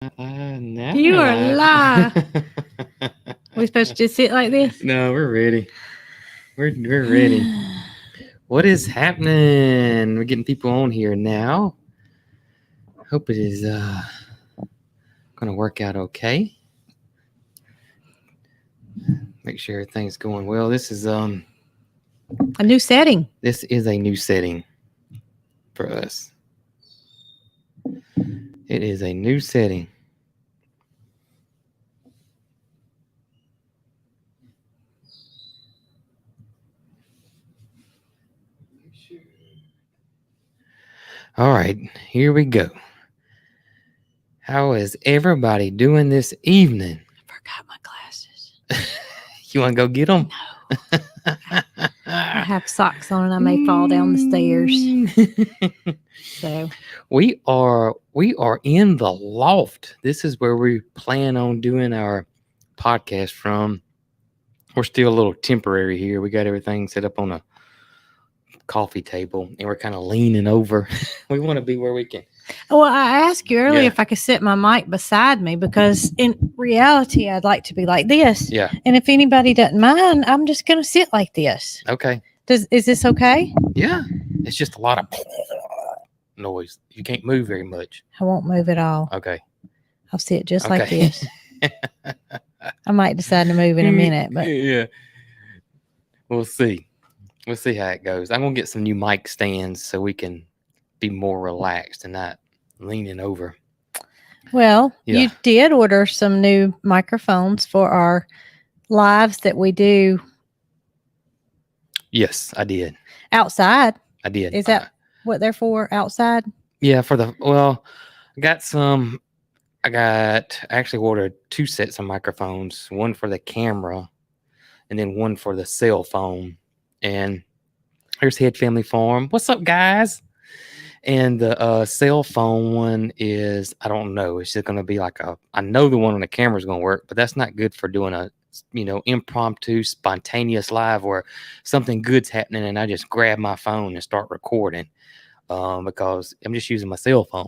You are live. We supposed to just sit like this? No, we're ready. We're ready. What is happening? We're getting people on here now. Hope it is gonna work out okay. Make sure everything's going well. A new setting. This is a new setting for us. It is a new setting. All right, here we go. How is everybody doing this evening? I forgot my glasses. You want to go get them? No. I have socks on and I may fall down the stairs. So we are in the loft. This is where we plan on doing our podcast from. We're still a little temporary here. We got everything set up on a coffee table and we're kind of leaning over. We want to be where we can. Well, I asked you earlier if I could set my mic beside me because in reality, I'd like to be like this. Yeah. And if anybody doesn't mind, I'm just going to sit like this. Okay. Is this okay? Yeah. It's just a lot of noise. You can't move very much. I won't move at all. Okay. I'll sit just like this. I might decide to move in a minute, but yeah. We'll see. We'll see how it goes. I'm going to get some new mic stands so we can be more relaxed and not leaning over. Well, you did order some new microphones for our lives that we do. Yes, I did. Outside. I did. Is that what they're for? Outside? Yeah, I actually ordered 2 sets of microphones, one for the camera and then one for the cell phone. And here's Head Family Farm. What's up, guys? And the cell phone one is, I don't know. It's just going to be like I know the one on the camera is going to work, but that's not good for doing a, impromptu, spontaneous live where something good's happening and I just grab my phone and start recording because I'm just using my cell phone,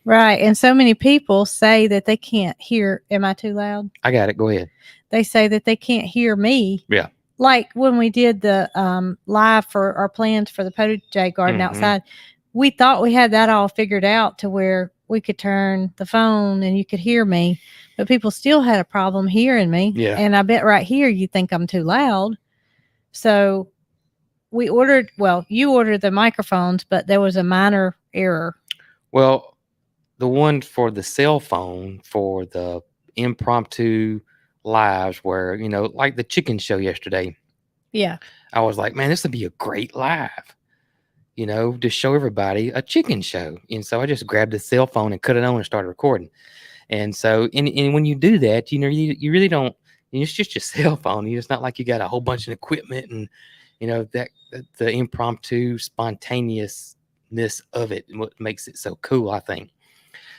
Right. And so many people say that they can't hear. Am I too loud? I got it. Go ahead. They say that they can't hear me. Yeah. Like when we did the live for our plans for the potato garden outside, we thought we had that all figured out to where we could turn the phone and you could hear me, but people still had a problem hearing me. Yeah. And I bet right here you think I'm too loud. So you ordered the microphones, but there was a minor error. Well, the one for the cell phone for the impromptu lives where, like the chicken show yesterday. Yeah. I was like, man, this would be a great live, to show everybody a chicken show. And so I just grabbed the cell phone and cut it on and started recording. And so, and when you do that, you really don't, it's just your cell phone. It's not like you got a whole bunch of equipment and, that the impromptu spontaneousness of it, what makes it so cool, I think.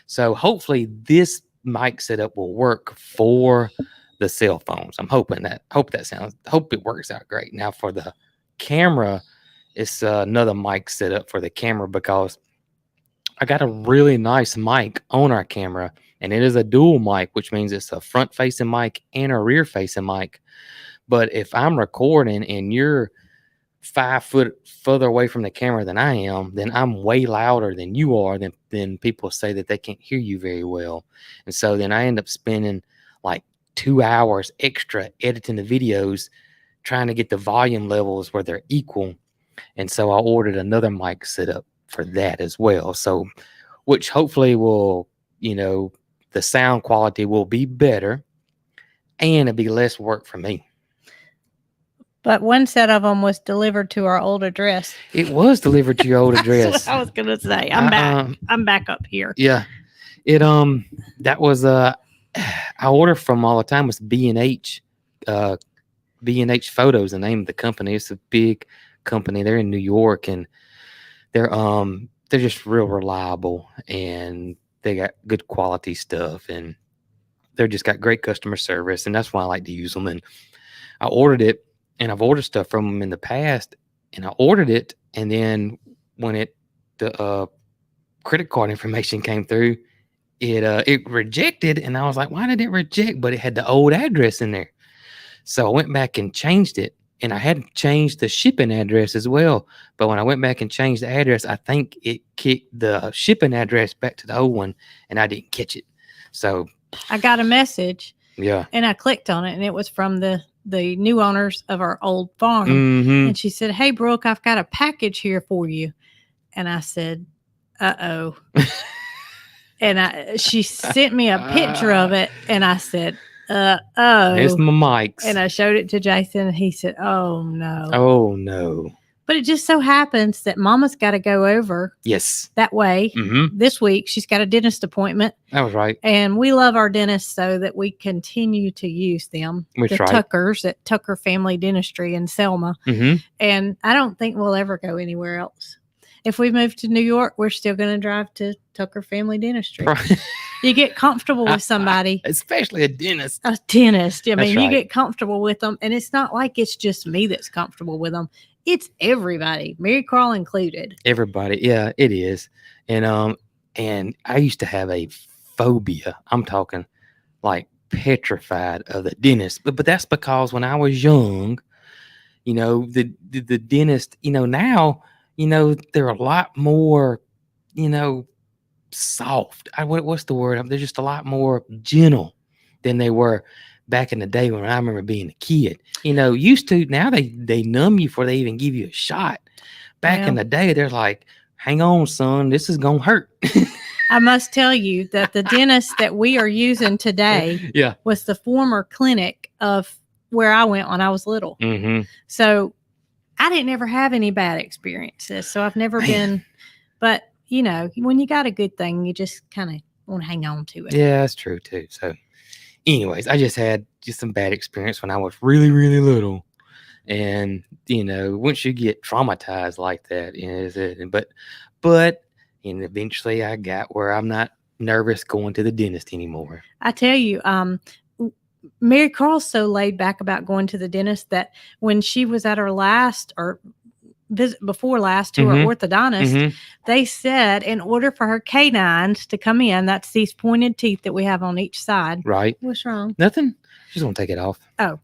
So hopefully this mic setup will work for the cell phones. I'm hope it works out great. Now for the camera, it's another mic setup for the camera because I got a really nice mic on our camera and it is a dual mic, which means it's a front facing mic and a rear facing mic. But if I'm recording and you're 5 foot further away from the camera than I am, then I'm way louder than you are. Then people say that they can't hear you very well. And so then I end up spending like 2 hours extra editing the videos, trying to get the volume levels where they're equal. And so I ordered another mic setup for that as well. So, which hopefully will, the sound quality will be better and it'll be less work for me. But one set of them was delivered to our old address. It was delivered to your old address. That's what I was going to say. I'm back. I'm back up here. Yeah. That was, I order from all the time was B&H Photos, the name of the company. It's a big company. They're in New York and they're just real reliable and they got good quality stuff and they're just got great customer service. And that's why I like to use them. And I ordered it. And I've ordered stuff from them in the past, and I ordered it, and then when the credit card information came through, it rejected, and I was like, why did it reject? But it had the old address in there. So I went back and changed it, and I had changed the shipping address as well. But when I went back and changed the address, I think it kicked the shipping address back to the old one, and I didn't catch it. So I got a message yeah. and I clicked on it, and it was from the new owners of our old farm. Mm-hmm. And she said, "Hey, Brooke, I've got a package here for you." And I said, "Uh-oh." And she sent me a picture of it, and I said, "Uh-oh." It's my mics. And I showed it to Jason, and he said, "Oh, no." Oh, no. But it just so happens that Mama's got to go over Yes. that way Mm-hmm. this week. She's got a dentist appointment. That was right. And we love our dentists so that we continue to use them. That's the right. Tuckers at Tucker Family Dentistry in Selma. Mm-hmm. And I don't think we'll ever go anywhere else. If we move to New York, we're still going to drive to Tucker Family Dentistry. Right. You get comfortable with somebody. Especially a dentist. A dentist. I mean, right. you get comfortable with them. And it's not like it's just me that's comfortable with them. It's everybody, Mary Carl included. Everybody. Yeah, it is. And I used to have a phobia. I'm talking like petrified of the dentist. But that's because when I was young, you know, the dentist, you know, now, you know, they're a lot more, you know, soft. What's the word? They're just a lot more gentle than they were back in the day when I remember being a kid. You know, used to, now they numb you before they even give you a shot. Back in the day, they're like, hang on, son, this is going to hurt. I must tell you that the dentist that we are using today was the former clinic of where I went when I was little. Mm-hmm. So I didn't ever have any bad experiences. So I've never been, but you know, when you got a good thing, you just kind of want to hang on to it. Yeah, that's true too. So anyways, I just had some bad experience when I was really, really little. And, you know, once you get traumatized like that, you know, but and eventually I got where I'm not nervous going to the dentist anymore. I tell you, Mary Carl's so laid back about going to the dentist that when she was at her last or visit before last to her orthodontist, they said in order for her canines to come in, that's these pointed teeth that we have on each side. Right. What's wrong? Nothing. Just want to take it off. Oh,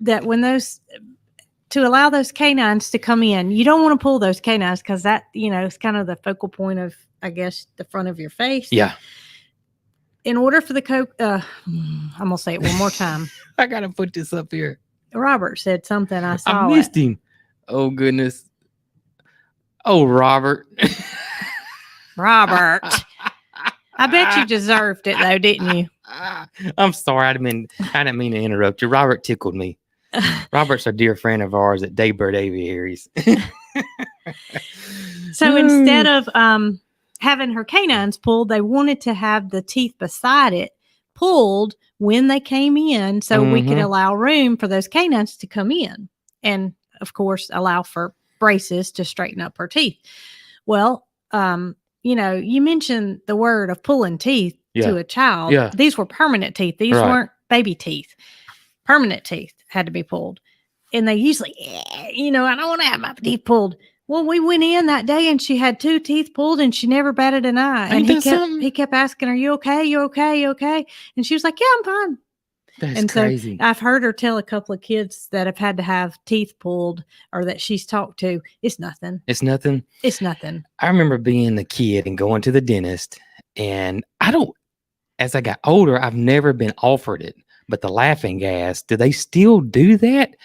that when to allow those canines to come in, you don't want to pull those canines because that, you know, is kind of the focal point of, I guess, the front of your face. Yeah. In order for I'm going to say it one more time. I got to put this up here. Robert said something. I saw I missed him. Oh, goodness. Oh, Robert. Robert. I bet you deserved it, though, didn't you? I'm sorry. I didn't mean to interrupt you. Robert tickled me. Robert's a dear friend of ours at Daybird Aviaries. So instead of having her canines pulled, they wanted to have the teeth beside it pulled when they came in so we could allow room for those canines to come in. And, of course, allow for braces to straighten up her teeth. Well, you know, you mentioned the word of pulling teeth to a child. Yeah. These were permanent teeth. These weren't baby teeth. Permanent teeth had to be pulled. And they usually, you know, I don't want to have my teeth pulled. Well, we went in that day and she had 2 teeth pulled and she never batted an eye. And he kept asking, "Are you okay? You okay? You okay?" And she was like, "Yeah, I'm fine." That's crazy. So I've heard her tell a couple of kids that have had to have teeth pulled or that she's talked to, it's nothing. It's nothing. It's nothing. I remember being a kid and going to the dentist, and as I got older, I've never been offered it. But the laughing gas, do they still do that?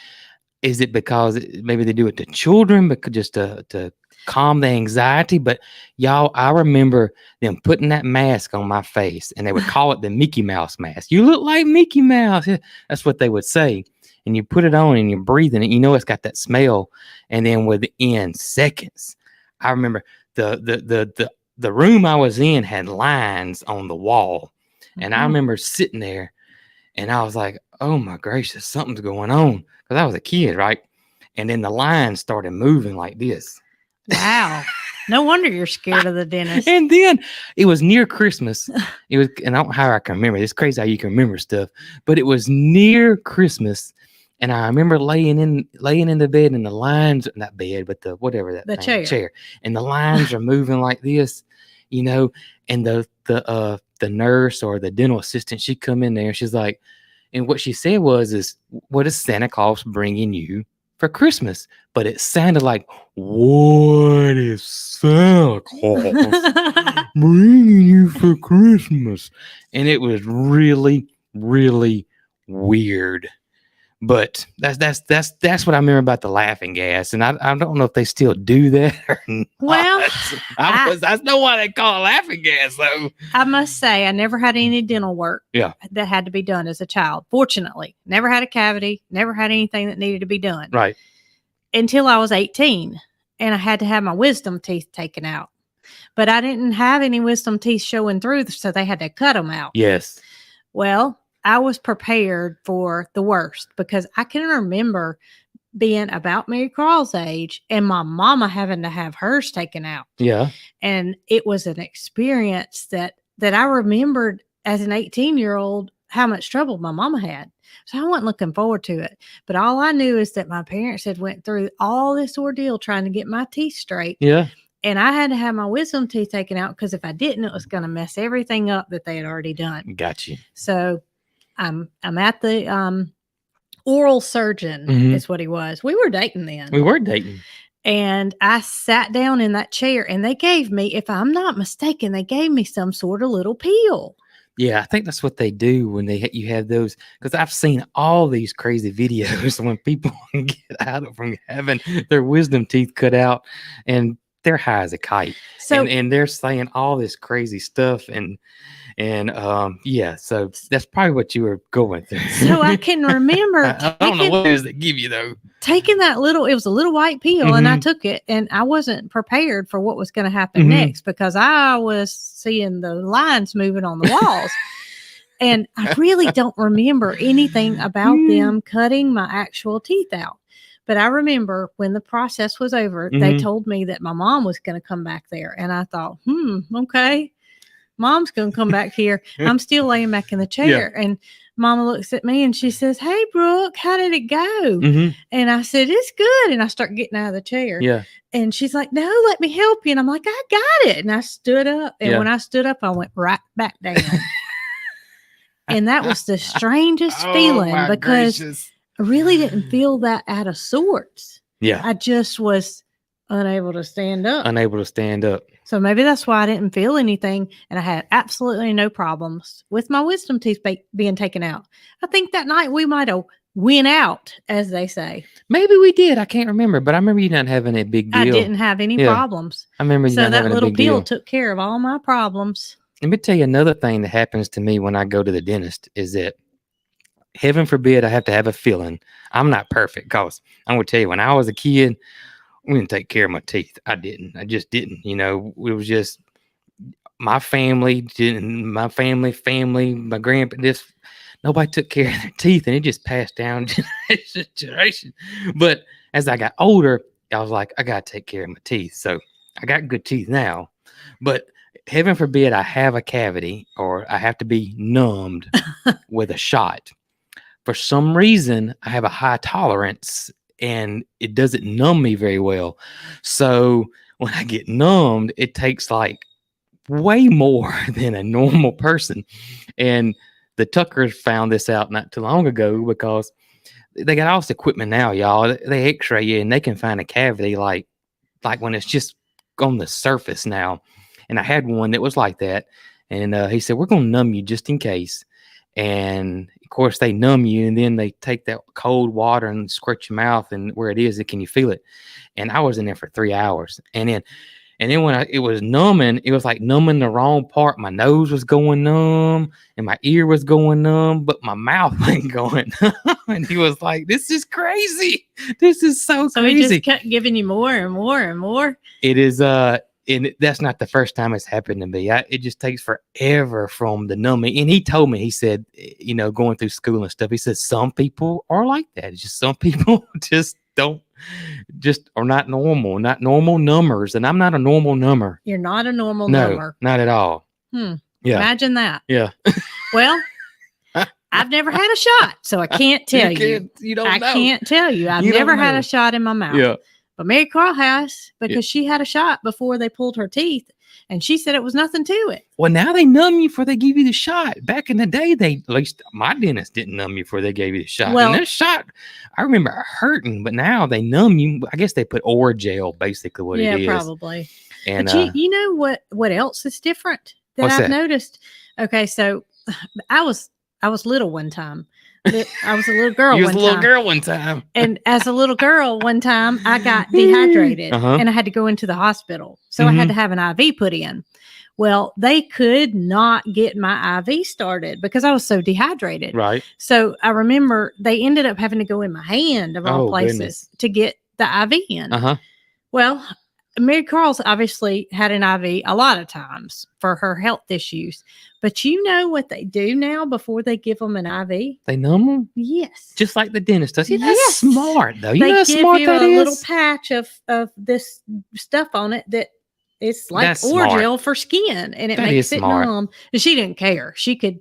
Is it because maybe they do it to children, but just to calm the anxiety? But y'all, I remember them putting that mask on my face, and they would call it the Mickey Mouse mask. You look like Mickey Mouse. That's what they would say. And you put it on and you're breathing it. You know it's got that smell. And then within seconds, I remember the room I was in had lines on the wall. And I remember sitting there and I was like, oh my gracious, something's going on. Because I was a kid, right? And then the lines started moving like this. Wow. No wonder you're scared of the dentist. And then it was near Christmas. It was, and I don't know how I can remember. It's crazy how you can remember stuff. But it was near Christmas. And I remember laying in the bed and the lines, not bed, but the whatever that the chair. And the lines are moving like this, you know. And the nurse or the dental assistant, she come in there. She's like, and what she said is, what is Santa Claus bringing you for Christmas? But it sounded like, what is Santa Claus bringing you for Christmas? And it was really, really weird. But that's what I remember about the laughing gas, and I don't know if they still do that or not. Well, I know why they call it laughing gas though. I must say I never had any dental work that had to be done as a child. Fortunately, never had a cavity, never had anything that needed to be done. Right. Until I was 18, and I had to have my wisdom teeth taken out. But I didn't have any wisdom teeth showing through, so they had to cut them out. Yes. Well, I was prepared for the worst because I can remember being about Mary Crawl's age and my mama having to have hers taken out. Yeah. And it was an experience that I remembered as an 18-year-old how much trouble my mama had. So I wasn't looking forward to it. But all I knew is that my parents had went through all this ordeal trying to get my teeth straight. Yeah. And I had to have my wisdom teeth taken out because if I didn't, it was going to mess everything up that they had already done. Got you. So I'm at the oral surgeon is what he was. We were dating then. We were dating. And I sat down in that chair and they gave me, if I'm not mistaken, they gave me some sort of little pill. Yeah, I think that's what they do when you have those, because I've seen all these crazy videos when people get out from having their wisdom teeth cut out and they're high as a kite. So, and they're saying all this crazy stuff and so that's probably what you were going through. So I can remember I don't know what it is that give you though. Taking it was a little white pill and I took it and I wasn't prepared for what was going to happen next because I was seeing the lines moving on the walls. And I really don't remember anything about them cutting my actual teeth out. But I remember when the process was over, they told me that my mom was going to come back there. And I thought, okay. Mom's going to come back here. I'm still laying back in the chair. Yeah. And Mama looks at me and she says, "Hey, Brooke, how did it go?" And I said, "It's good." And I start getting out of the chair. Yeah. And she's like, "No, let me help you." And I'm like, "I got it." And I stood up. And when I stood up, I went right back down. And that was the strangest feeling because I really didn't feel that out of sorts. Yeah. I just was unable to stand up. So maybe that's why I didn't feel anything. And I had absolutely no problems with my wisdom teeth being taken out. I think that night we might have went out, as they say. Maybe we did. I can't remember. But I remember you not having a big deal. I didn't have any problems. I remember you not having a big deal. So that little pill took care of all my problems. Let me tell you another thing that happens to me when I go to the dentist is that, heaven forbid, I have to have a filling. I'm not perfect because I'm going to tell you, when I was a kid, we didn't take care of my teeth. I just didn't. You know, it was just my family didn't. My family, my grandpa. Nobody took care of their teeth, and it just passed down generation to generation. But as I got older, I was like, I gotta take care of my teeth. So I got good teeth now. But heaven forbid I have a cavity or I have to be numbed with a shot. For some reason, I have a high tolerance. And it doesn't numb me very well. So when I get numbed, it takes like way more than a normal person. And the Tuckers found this out not too long ago because they got all this equipment now, y'all. They x-ray you and they can find a cavity like when it's just on the surface now. And I had one that was like that. And he said, "We're going to numb you just in case." And of course they numb you and then they take that cold water and squirt your mouth and where it is, can you feel it? And I was in there for 3 hours. And then when it was numbing, it was like numbing the wrong part. My nose was going numb and my ear was going numb, but my mouth wasn't going numb. And he was like, "This is crazy. This is so crazy." So he just kept giving you more and more and more. It is, and that's not the first time it's happened to me. It just takes forever from the numbing. And he told me, he said, you know, going through school and stuff, he said, some people are like that. It's just some people are not normal numbers. And I'm not a normal number. You're not a normal number. Not at all. Yeah. Imagine that. Yeah. Well, I've never had a shot, so I can't tell you. I can't tell you. I've never had a shot in my mouth. Yeah. But Mary Carl has, because she had a shot before they pulled her teeth. And she said it was nothing to it. Well, now they numb you before they give you the shot. Back in the day, at least my dentist didn't numb you before they gave you the shot. Well, and this shot, I remember it hurting, but now they numb you. I guess they put Orajel, basically what it is. Yeah, probably. And but you know what else is different that I've noticed? Okay, so I was little one time. I was a little girl. You was a little girl one time. And as a little girl, one time I got dehydrated and I had to go into the hospital. So I had to have an IV put in. Well, they could not get my IV started because I was so dehydrated. Right. So I remember they ended up having to go in my hand of all places to get the IV in. Well, Mary Carl's obviously had an IV a lot of times for her health issues. But you know what they do now before they give them an IV? They numb them? Yes. Just like the dentist does. That's smart, though. You know how give smart you that a is? little patch of this stuff on it that it's like Orajel for skin, and it makes it numb. And she didn't care. She could,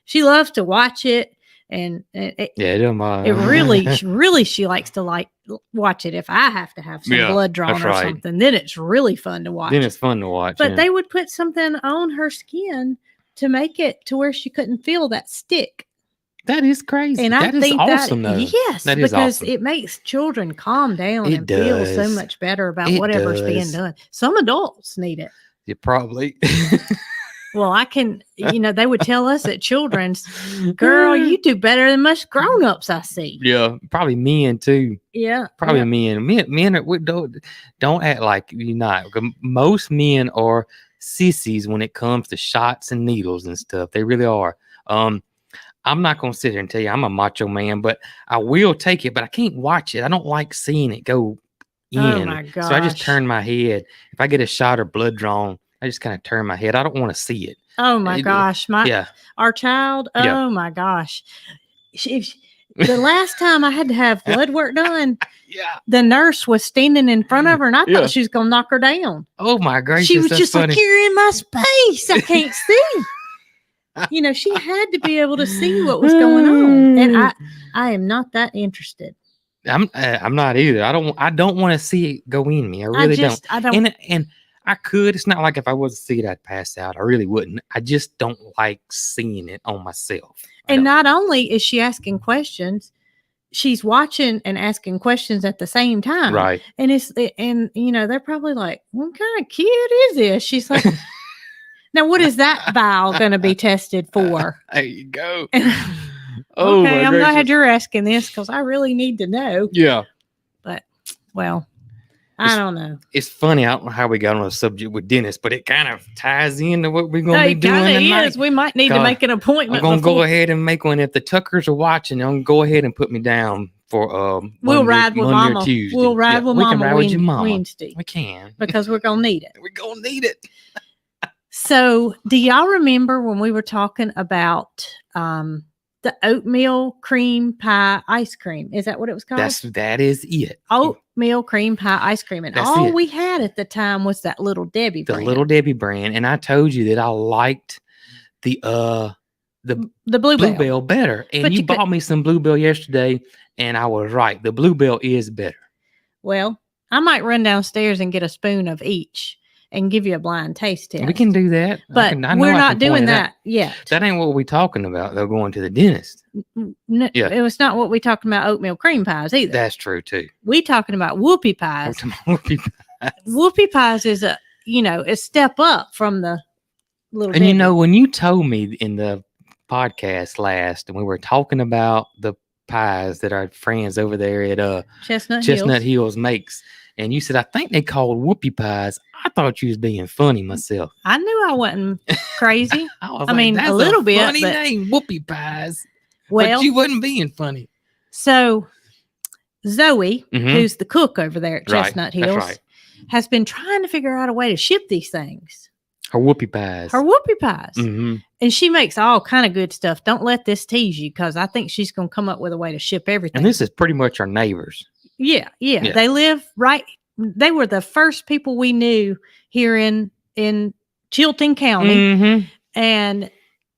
she loves to watch it. And it really, she likes to watch it. If I have to have some blood drawn or something, then it's really fun to watch. Then it's fun to watch. But they would put something on her skin to make it to where she couldn't feel that stick. That is crazy. And I think awesome, though. Yes, that is because awesome. It makes children calm down and feel so much better about whatever's being done. Some adults need it. You probably. Well, they would tell us at children's, girl, you do better than most grown-ups I see. Yeah, probably men too. Yeah. Probably men. Men don't act like you're not. Most men are sissies when it comes to shots and needles and stuff. They really are. I'm not going to sit here and tell you I'm a macho man, but I will take it, but I can't watch it. I don't like seeing it go in. Oh my gosh. So I just turn my head. If I get a shot or blood drawn, I just kind of turn my head. I don't want to see it. Oh my gosh. Our child. Oh my gosh. The last time I had to have blood work done, the nurse was standing in front of her and I thought she was going to knock her down. Oh my gracious. She was just funny. like, you're in my space. I can't see. She had to be able to see what was going on. And I am not that interested. I'm not either. I don't want to see it go in me. I really don't. I don't. And I could. It's not like if I was to see it, I'd pass out. I really wouldn't. I just don't like seeing it on myself. And not only is she asking questions, she's watching and asking questions at the same time. Right. And they're probably like, what kind of kid is this? She's like, now what is that vial going to be tested for? There you go. Okay, I'm glad you're asking this because I really need to know. Yeah. But, I don't know. It's funny. I don't know how we got on the subject with dentists, but it kind of ties into what we're going to be doing tonight. We might need to make an appointment. I'm going to go ahead and make one. If the Tuckers are watching, I'm going to go ahead and put me down for we'll ride with Mama. We'll ride with Mama. We can ride with your Mama. Wednesday. We can. Because we're going to need it. We're going to need it. So, do y'all remember when we were talking about the oatmeal cream pie ice cream? Is that what it was called? That is it. Oatmeal cream pie ice cream. And all we had at the time was that Little Debbie brand. The Little Debbie brand. And I told you that I liked the Bluebell better. And you bought me some Bluebell yesterday, and I was right. The Bluebell is better. Well, I might run downstairs and get a spoon of each and give you a blind taste test. We can do that. But we're not doing that yet. That ain't what we're talking about, though, going to the dentist. No, it was not what we talking about oatmeal cream pies either. That's true, too. We talking about Whoopie pies. Whoopie pies is a step up from the Little Debbie. And when you told me in the podcast last, and we were talking about the pies that our friends over there at Chestnut Hills makes, and you said, I think they called Whoopie pies. I thought you was being funny myself. I knew I wasn't crazy. I mean, that's a little bit. Funny name, Whoopie pies. Well, but you wasn't being funny. So Zoe, who's the cook over there at Chestnut Hills, has been trying to figure out a way to ship these things. Her Whoopie pies. Mm-hmm. And she makes all kind of good stuff. Don't let this tease you, because I think she's going to come up with a way to ship everything. And this is pretty much our neighbors. Yeah. They live right. They were the first people we knew here in Chilton County. Mm-hmm. And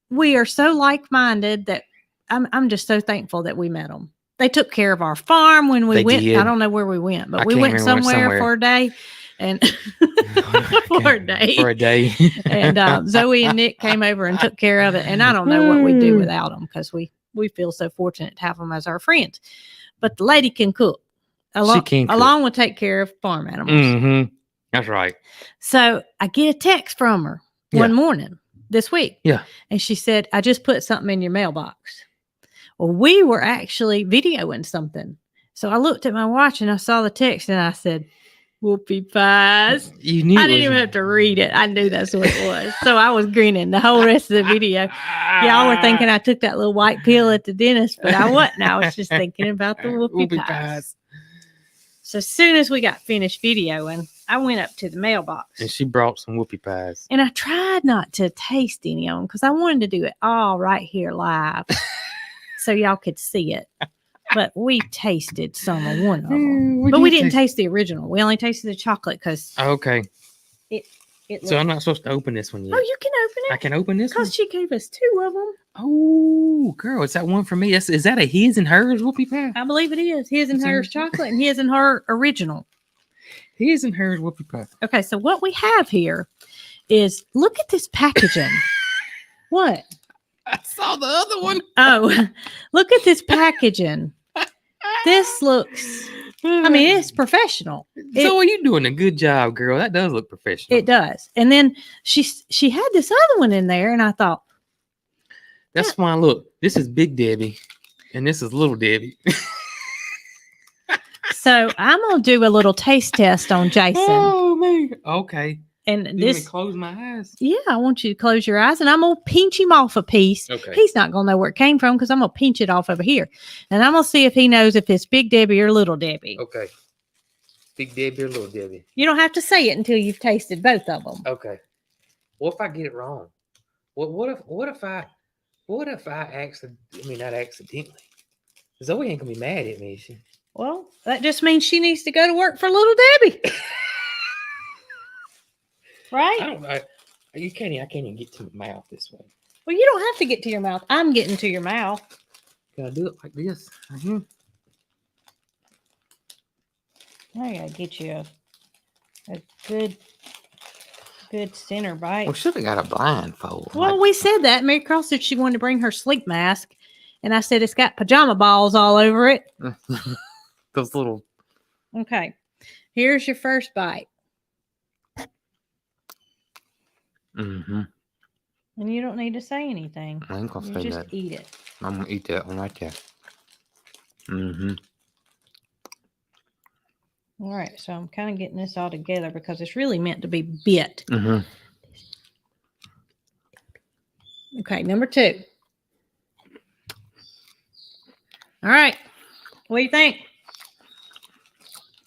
we are so like-minded that I'm just so thankful that we met them. They took care of our farm when we went. I don't know where we went, but we went somewhere for a day. and for a day. For a day. And Zoe and Nick came over and took care of it. And I don't know what we'd do without them because we feel so fortunate to have them as our friends. But the lady can cook. She can cook. Along with take care of farm animals. Mm-hmm. That's right. So I get a text from her one morning this week. Yeah. And she said, I just put something in your mailbox. Well, we were actually videoing something. So I looked at my watch and I saw the text and I said, Whoopie pies. You knew I didn't even have to read it. I knew that's what it was. So I was grinning the whole rest of the video. Y'all were thinking I took that little white pill at the dentist, but I wasn't. I was just thinking about the whoopie pies. So as soon as we got finished videoing, I went up to the mailbox. And she brought some whoopie pies. And I tried not to taste any of them because I wanted to do it all right here live so y'all could see it. But we tasted some of one of them. But we didn't taste the original. We only tasted the chocolate because okay. It so I'm not supposed to open this one yet. Oh, you can open it. I can open this one? Because she gave us 2 of them. Oh, girl, is that one for me? Is that a his and hers whoopie pie? I believe it is. His and hers chocolate and his and her original. His and hers whoopie pie. Okay, so what we have here is, look at this packaging. What? I saw the other one. Oh, look at this packaging. This looks, I mean, it's professional. So are you doing a good job, girl? That does look professional. It does. And then she had this other one in there, and I thought, that's fine. Look, this is Big Debbie, and this is Little Debbie. So I'm gonna do a little taste test on Jason. Oh man. Okay. And you want me to close my eyes? Yeah, I want you to close your eyes, and I'm gonna pinch him off a piece. Okay. He's not gonna know where it came from because I'm gonna pinch it off over here, and I'm gonna see if he knows if it's Big Debbie or Little Debbie. Okay. Big Debbie or Little Debbie? You don't have to say it until you've tasted both of them. Okay. What if I get it wrong? What if I not accidentally? Zoe ain't gonna be mad at me, is she? Well, that just means she needs to go to work for Little Debbie. Right? I can't even get to my mouth this way. Well, you don't have to get to your mouth. I'm getting to your mouth. Can I do it like this? Mm-hmm. I gotta get you a good center bite. We should have got a blindfold. Well, we said that. Mary Cross said she wanted to bring her sleep mask. And I said, it's got pajama balls all over it. Those little. Okay. Here's your first bite. Mm-hmm. And you don't need to say anything. I ain't gonna say just that. Eat it. I'm gonna eat that one right there. Mm-hmm. All right. So I'm kind of getting this all together because it's really meant to be bit. Mm-hmm. Okay. Number 2. All right. What do you think?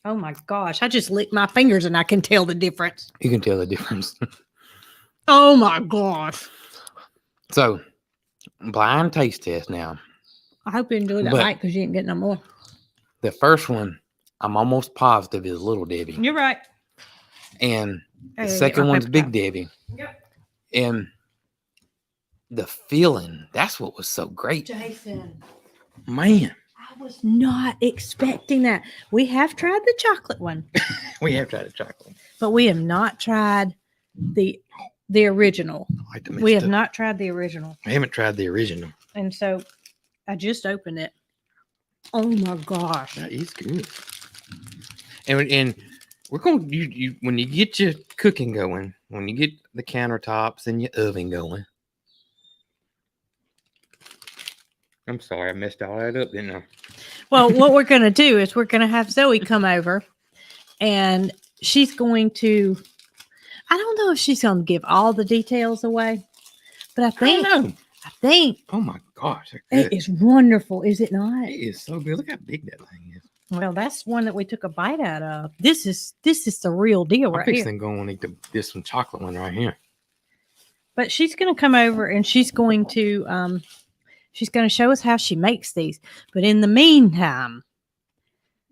Oh my gosh. I just licked my fingers and I can tell the difference. You can tell the difference. Oh my gosh. So, blind taste test now. I hope you enjoyed that bite because you didn't get no more. The first one, I'm almost positive is Little Debbie. You're right. And the second one's Big Debbie. Yep. And the feeling, that's what was so great. Jason. Man. I was not expecting that. We have tried the chocolate one. We have tried the chocolate. But we have not tried the original. We have not tried the original. I haven't tried the original. And so I just opened it. Oh my gosh. That is good. And we're going to, when you get your cooking going, when you get the countertops and your oven going. I'm sorry, I messed all that up, didn't I? Well, what we're going to do is we're going to have Zoe come over and she's going to, I don't know if she's going to give all the details away, but I think. Oh my gosh. It is wonderful, is it not? It is so good. Look how big that thing is. Well, that's one that we took a bite out of. This is the real deal right here. I'm going to eat this one chocolate one right here. But she's going to come over and she's going to show us how she makes these. But in the meantime,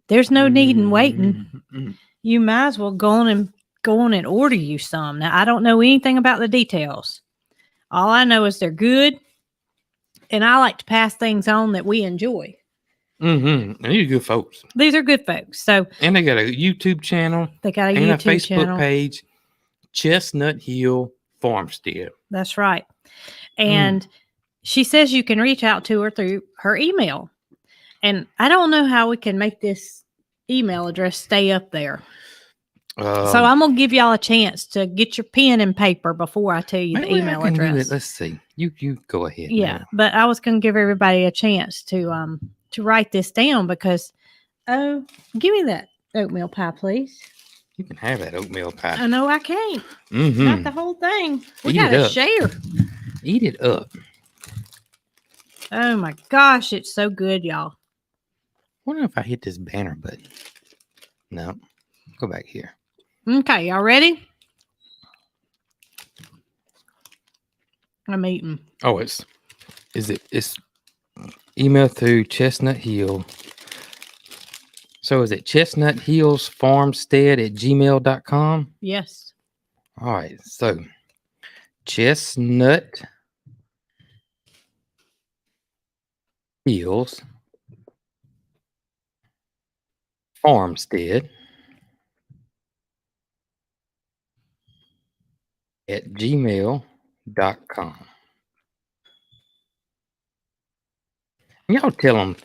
there's no need in waiting. Mm-hmm. You might as well go on and order you some. Now, I don't know anything about the details. All I know is they're good, and I like to pass things on that we enjoy. And these are good folks. These are good folks. So, and they got a YouTube channel. They got a and YouTube a Facebook channel. page, Chestnut Hill Farmstead. That's right. And she says you can reach out to her through her email. And I don't know how we can make this email address stay up there. So I'm going to give y'all a chance to get your pen and paper before I tell you the email address. Let's see. You go ahead. Yeah, now. But I was going to give everybody a chance to write this down because, give me that oatmeal pie, please. You can have that oatmeal pie. I know I can't. Not the whole thing. We got to share. Eat it up. Oh my gosh, it's so good, y'all. I wonder if I hit this banner button. No. Go back here. Okay, y'all ready? I'm eating. Oh, it's email through Chestnut Hill. So is it Chestnut Hills Farmstead at gmail.com? Yes. All right. So Chestnut Hills Farmstead at gmail.com. Y'all tell them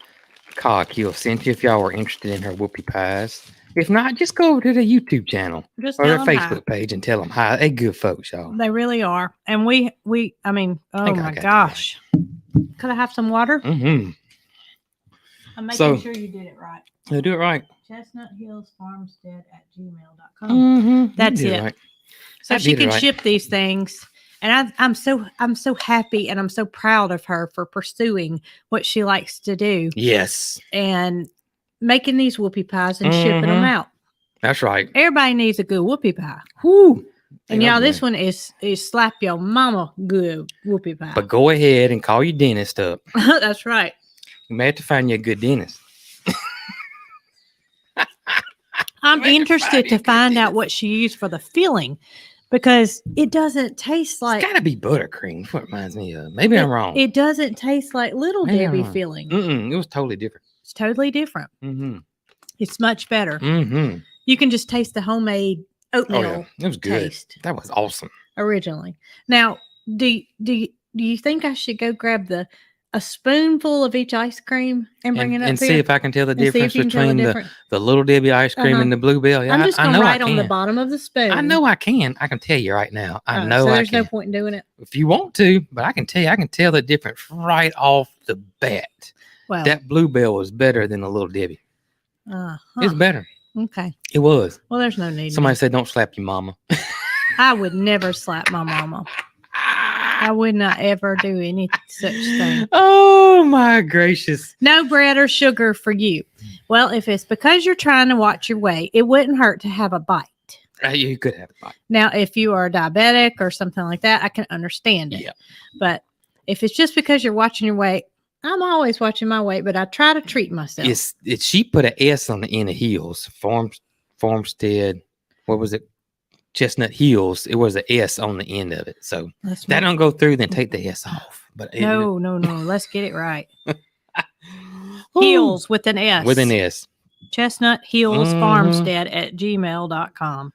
Kill sent you if y'all were interested in her whoopie pies. If not, just go over to the YouTube channel or their Facebook page and tell them hi. They good folks, y'all. They really are. And I mean, oh my gosh. Could I have some water? I'm making sure you did it right. You do it right. Chestnut Hills Farmstead at gmail.com. That's it. Right. So she can ship these things. And I'm so happy and I'm so proud of her for pursuing what she likes to do. Yes. And making these whoopie pies and shipping them out. That's right. Everybody needs a good whoopie pie. Whoo. And y'all, this one is slap your mama good whoopie pie. But go ahead and call your dentist up. That's right. You may have to find you a good dentist. I'm interested to find out what she used for the filling. Because it doesn't taste like... It's got to be buttercream. That's what it reminds me of. Maybe I'm wrong. It doesn't taste like Little Debbie filling. It was totally different. It's totally different. It's much better. You can just taste the homemade oatmeal. Oh, yeah. It was good. Taste that was awesome. Originally. Now, do you think I should go grab a spoonful of each ice cream and bring it up and see if I can tell the difference between the Little Debbie ice cream and the Bluebell. Yeah, I'm just going to write on the bottom of the spoon. I know I can. I can tell you right now. I know so I there's can. No point in doing it. If you want to, but I can tell you, I can tell the difference right off the bat. Well, that Bluebell was better than the Little Debbie. It's better. Okay. It was. Well, there's no need. Somebody said, "Don't slap your mama." I would never slap my mama. I would not ever do any such thing. Oh, my gracious. No bread or sugar for you. Well, if it's because you're trying to watch your weight, it wouldn't hurt to have a bite. You could have a bite. Now, if you are diabetic or something like that, I can understand it. Yeah. But if it's just because you're watching your weight, I'm always watching my weight, but I try to treat myself. She put an S on the end of Hills. Farmstead. What was it? Chestnut Hills, it was an S on the end of it. So that don't go through, then take the S off. But no. Let's get it right. Hills with an S. With an S. Chestnut Hills Farmstead at gmail.com.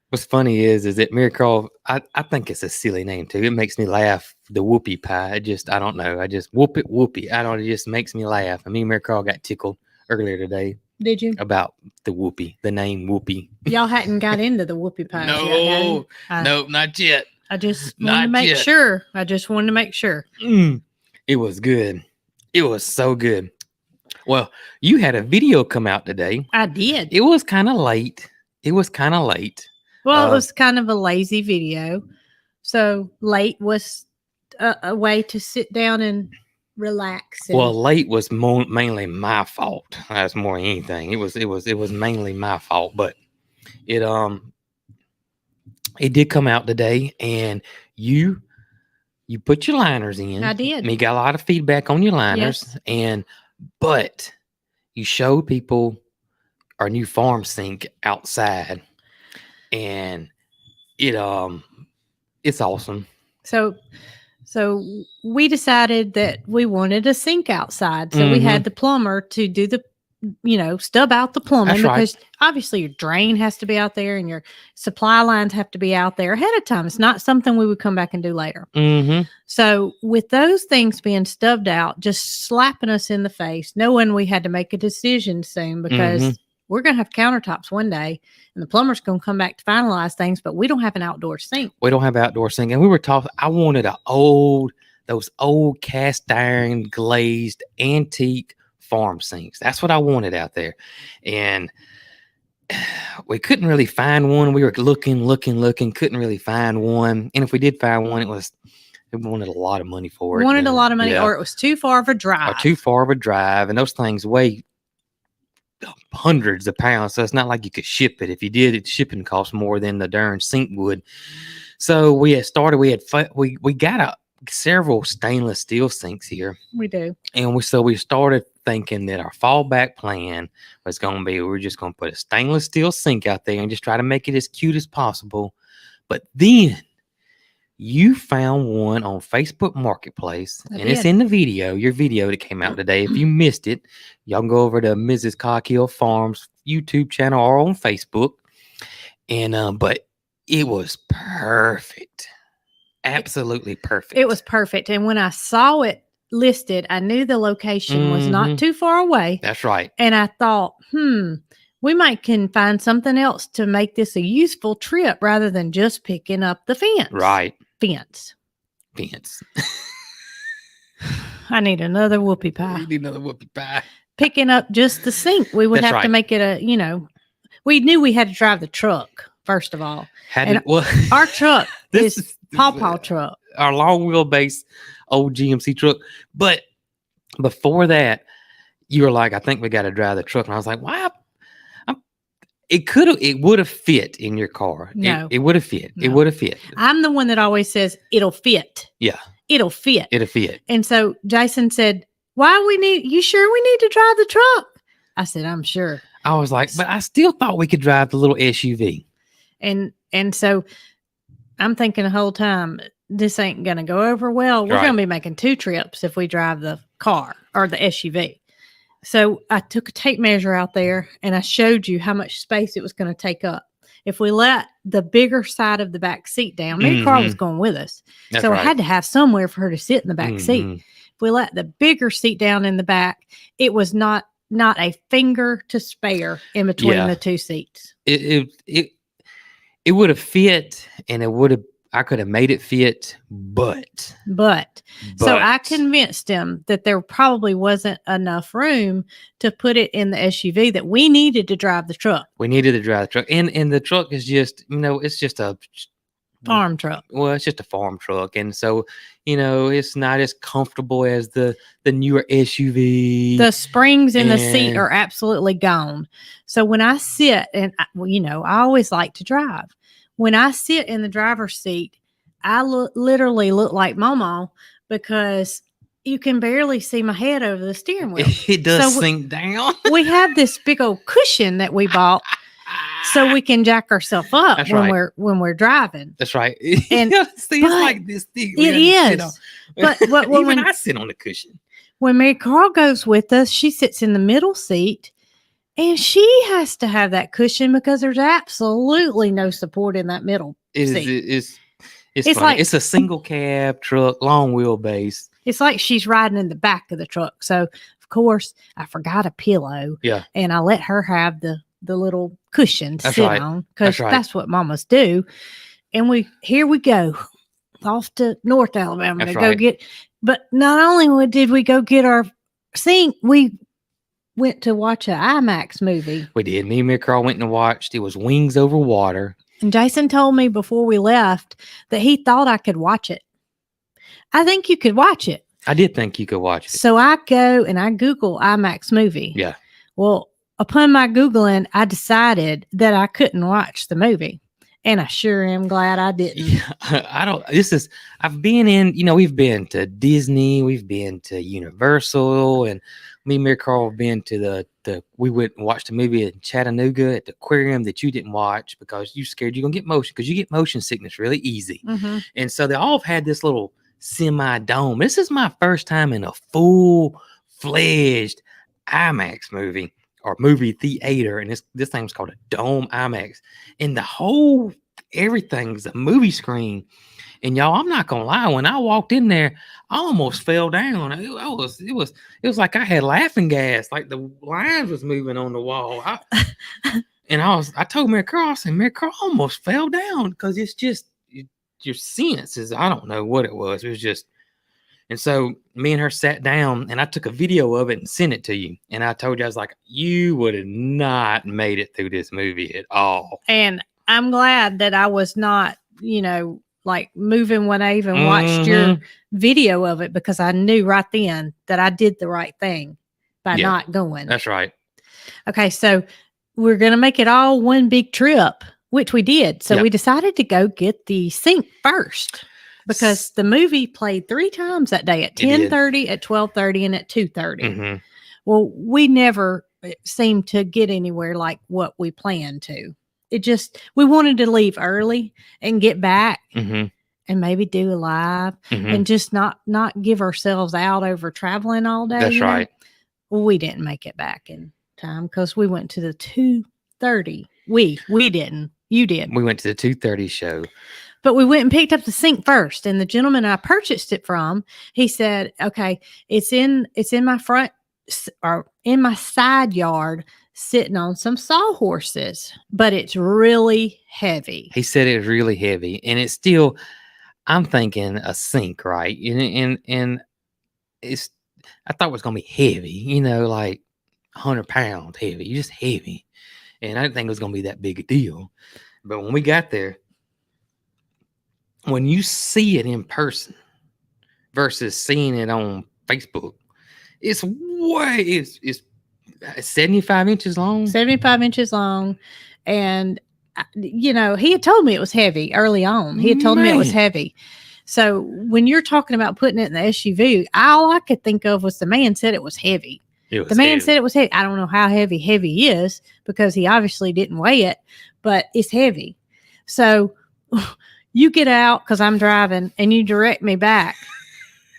What's funny is that Mary Carl, I think it's a silly name too. It makes me laugh. The whoopie pie. I don't know. I just whoopie. It just makes me laugh. I mean, Mary Carl got tickled earlier today. Did you? About the whoopie, the name Whoopie. Y'all hadn't got into the whoopie pie. No, nope, not yet. I just wanted to make sure. It was good. It was so good. Well, you had a video come out today. I did. It was kind of late. Well, it was kind of a lazy video. So late was a way to sit down and relax. Well, late was mainly my fault. That's more than anything. It was mainly my fault, but it did come out today, and you put your liners in. I did. And you got a lot of feedback on your liners, yes. But you showed people our new farm sink outside, and it's awesome. So So we decided that we wanted a sink outside. So we had the plumber to do the, stub out the plumbing, That's right. because obviously your drain has to be out there and your supply lines have to be out there ahead of time. It's not something we would come back and do later. So with those things being stubbed out, just slapping us in the face, knowing we had to make a decision soon, because we're going to have countertops one day and the plumber's going to come back to finalize things, but we don't have an outdoor sink. We don't have outdoor sink. And we were talking, I wanted those old cast iron glazed antique farm sinks. That's what I wanted out there. And we couldn't really find one. We were looking, couldn't really find one. And if we did find one, it wanted a lot of money for it. Wanted a lot of money, or it was too far of a drive. And those things weigh hundreds of pounds, so it's not like you could ship it. If you did, shipping costs more than the darn sink would. So we got several stainless steel sinks here. We do. And we started thinking that our fallback plan was going to be, we were just going to put a stainless steel sink out there and just try to make it as cute as possible. But then you found one on Facebook Marketplace, it's in your video that came out today. If you missed it, y'all can go over to Mrs. Cockhill Farms YouTube channel or on Facebook. And but it was perfect. Absolutely perfect. It was perfect. And when I saw it listed, I knew the location was not too far away. That's right. And I thought, we can find something else to make this a useful trip rather than just picking up the fence. Right. Fence. I need another whoopie pie. Picking up just the sink. We would have to make it we knew we had to drive the truck, first of all. Our truck is Paw truck. Our long wheelbase old GMC truck. But before that, you were like, I think we got to drive the truck. And I was like, wow. It would have fit in your car. No. It would have fit. No. It would have fit. I'm the one that always says it'll fit. Yeah. It'll fit. It'll fit. And so Jason said, you sure we need to drive the truck? I said, I'm sure. I was like, but I still thought we could drive the little SUV. And so I'm thinking the whole time, this ain't going to go over well. We're going to be making 2 trips if we drive the car or the SUV. So I took a tape measure out there and I showed you how much space it was going to take up. If we let the bigger side of the back seat down, Mary Carl was going with us. That's so right. I had to have somewhere for her to sit in the back seat. If we let the bigger seat down in the back, it was not a finger to spare in between the 2 seats. It would have fit, and I could have made it fit, but so I convinced him that there probably wasn't enough room to put it in the SUV, that we needed to drive the truck. And the truck is just, it's just a farm truck. Well, it's just a farm truck. And so, it's not as comfortable as the newer SUV. The springs in the seat are absolutely gone. So when I sit, and I always like to drive. When I sit in the driver's seat, I literally look like Mama, because you can barely see my head over the steering wheel. It does sink down. We have this big old cushion that we bought so we can jack ourselves up when we're driving. That's right. And see, it's like this thing. It is. But when I sit on the cushion. When Mary Carl goes with us, she sits in the middle seat. And she has to have that cushion because there's absolutely no support in that middle seat. It's like it's a single cab truck, long wheelbase. It's like she's riding in the back of the truck. So, of course, I forgot a pillow. Yeah. And I let her have the little cushion to sit on, because that's what mamas do. And here we go off to North Alabama to go get. But not only did we go get our sink, we went to watch an IMAX movie. We did. Me and Mary Carl went and watched. It was Wings Over Water. And Jason told me before we left that he thought I could watch it. I think you could watch it. I did think you could watch it. So I go and I Google IMAX movie. Yeah. Well, upon my Googling, I decided that I couldn't watch the movie. And I sure am glad I didn't. Yeah, I've been in, we've been to Disney, we've been to Universal, and me and Mary Carl have been to we went and watched a movie in Chattanooga at the aquarium that you didn't watch because you scared you're going to get motion, because you get motion sickness really easy. Mm-hmm. And so they all have had this little semi-dome. This is my first time in a full-fledged IMAX movie or movie theater, and this thing was called a Dome IMAX, and the whole everything's a movie screen. And y'all, I'm not gonna lie, when I walked in there, I almost fell down. It was like I had laughing gas, like the lines was moving on the wall. I told Mary Carl, I said, Mary Carl, I almost fell down because it's just your senses. I don't know what it was. It was just, and so me and her sat down, and I took a video of it and sent it to you. And I told you, I was like, you would have not made it through this movie at all. And I'm glad that I was not, like moving when I even watched your video of it, because I knew right then that I did the right thing by not going. That's right. Okay, so we're going to make it all one big trip, which we did. So we decided to go get the sink first, because the movie played 3 times that day, at 10:30, at 12:30, and at 2:30. Mm-hmm. Well, we never seemed to get anywhere like what we planned to. We wanted to leave early and get back and maybe do a live and just not give ourselves out over traveling all day. That's right. Well, we didn't make it back in time because we went to the 2:30. We didn't. You did. We went to the 2:30 show. But we went and picked up the sink first. And the gentleman I purchased it from, he said, okay, it's in my front or in my side yard, sitting on some sawhorses, but it's really heavy. He said it was really heavy, and it's still, I'm thinking a sink, right? And it's, I thought it was going to be heavy, like 100 pounds heavy, just heavy. And I didn't think it was going to be that big a deal. But when we got there, when you see it in person versus seeing it on Facebook, it's 75 inches long. 75 inches long. And, he had told me it was heavy early on. He had told me it was heavy. So when you're talking about putting it in the SUV, all I could think of was the man said it was heavy. The man said it was heavy. I don't know how heavy is, because he obviously didn't weigh it, but it's heavy. So you get out, because I'm driving, and you direct me back.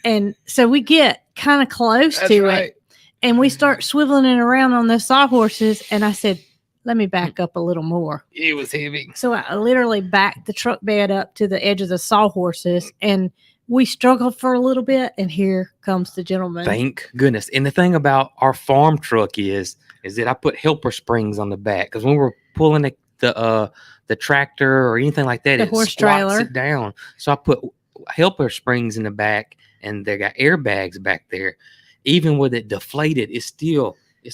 And so we get kind of close to it. And we start swiveling it around on those sawhorses. And I said, let me back up a little more. It was heavy. So I literally backed the truck bed up to the edge of the sawhorses. And we struggled for a little bit. And here comes the gentleman. Thank goodness. And the thing about our farm truck is that I put helper springs on the back. Because when we're pulling the tractor or anything like that, the horse trailer, it down. So I put helper springs in the back. And they got airbags back there. Even with it deflated, it's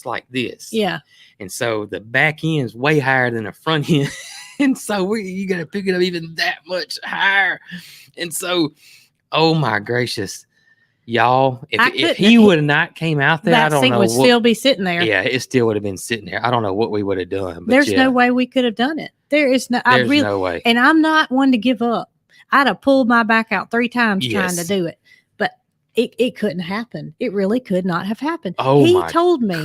like this. Yeah. And so the back end's way higher than the front end. And so you got to pick it up even that much higher. And so, oh my gracious, y'all, if he would have not came out there, I don't know. That would still be sitting there. Yeah, it still would have been sitting there. I don't know what we would have done. But there's no way we could have done it. There's no way. And I'm not one to give up. I'd have pulled my back out 3 times trying to do it. It couldn't happen. It really could not have happened. He told me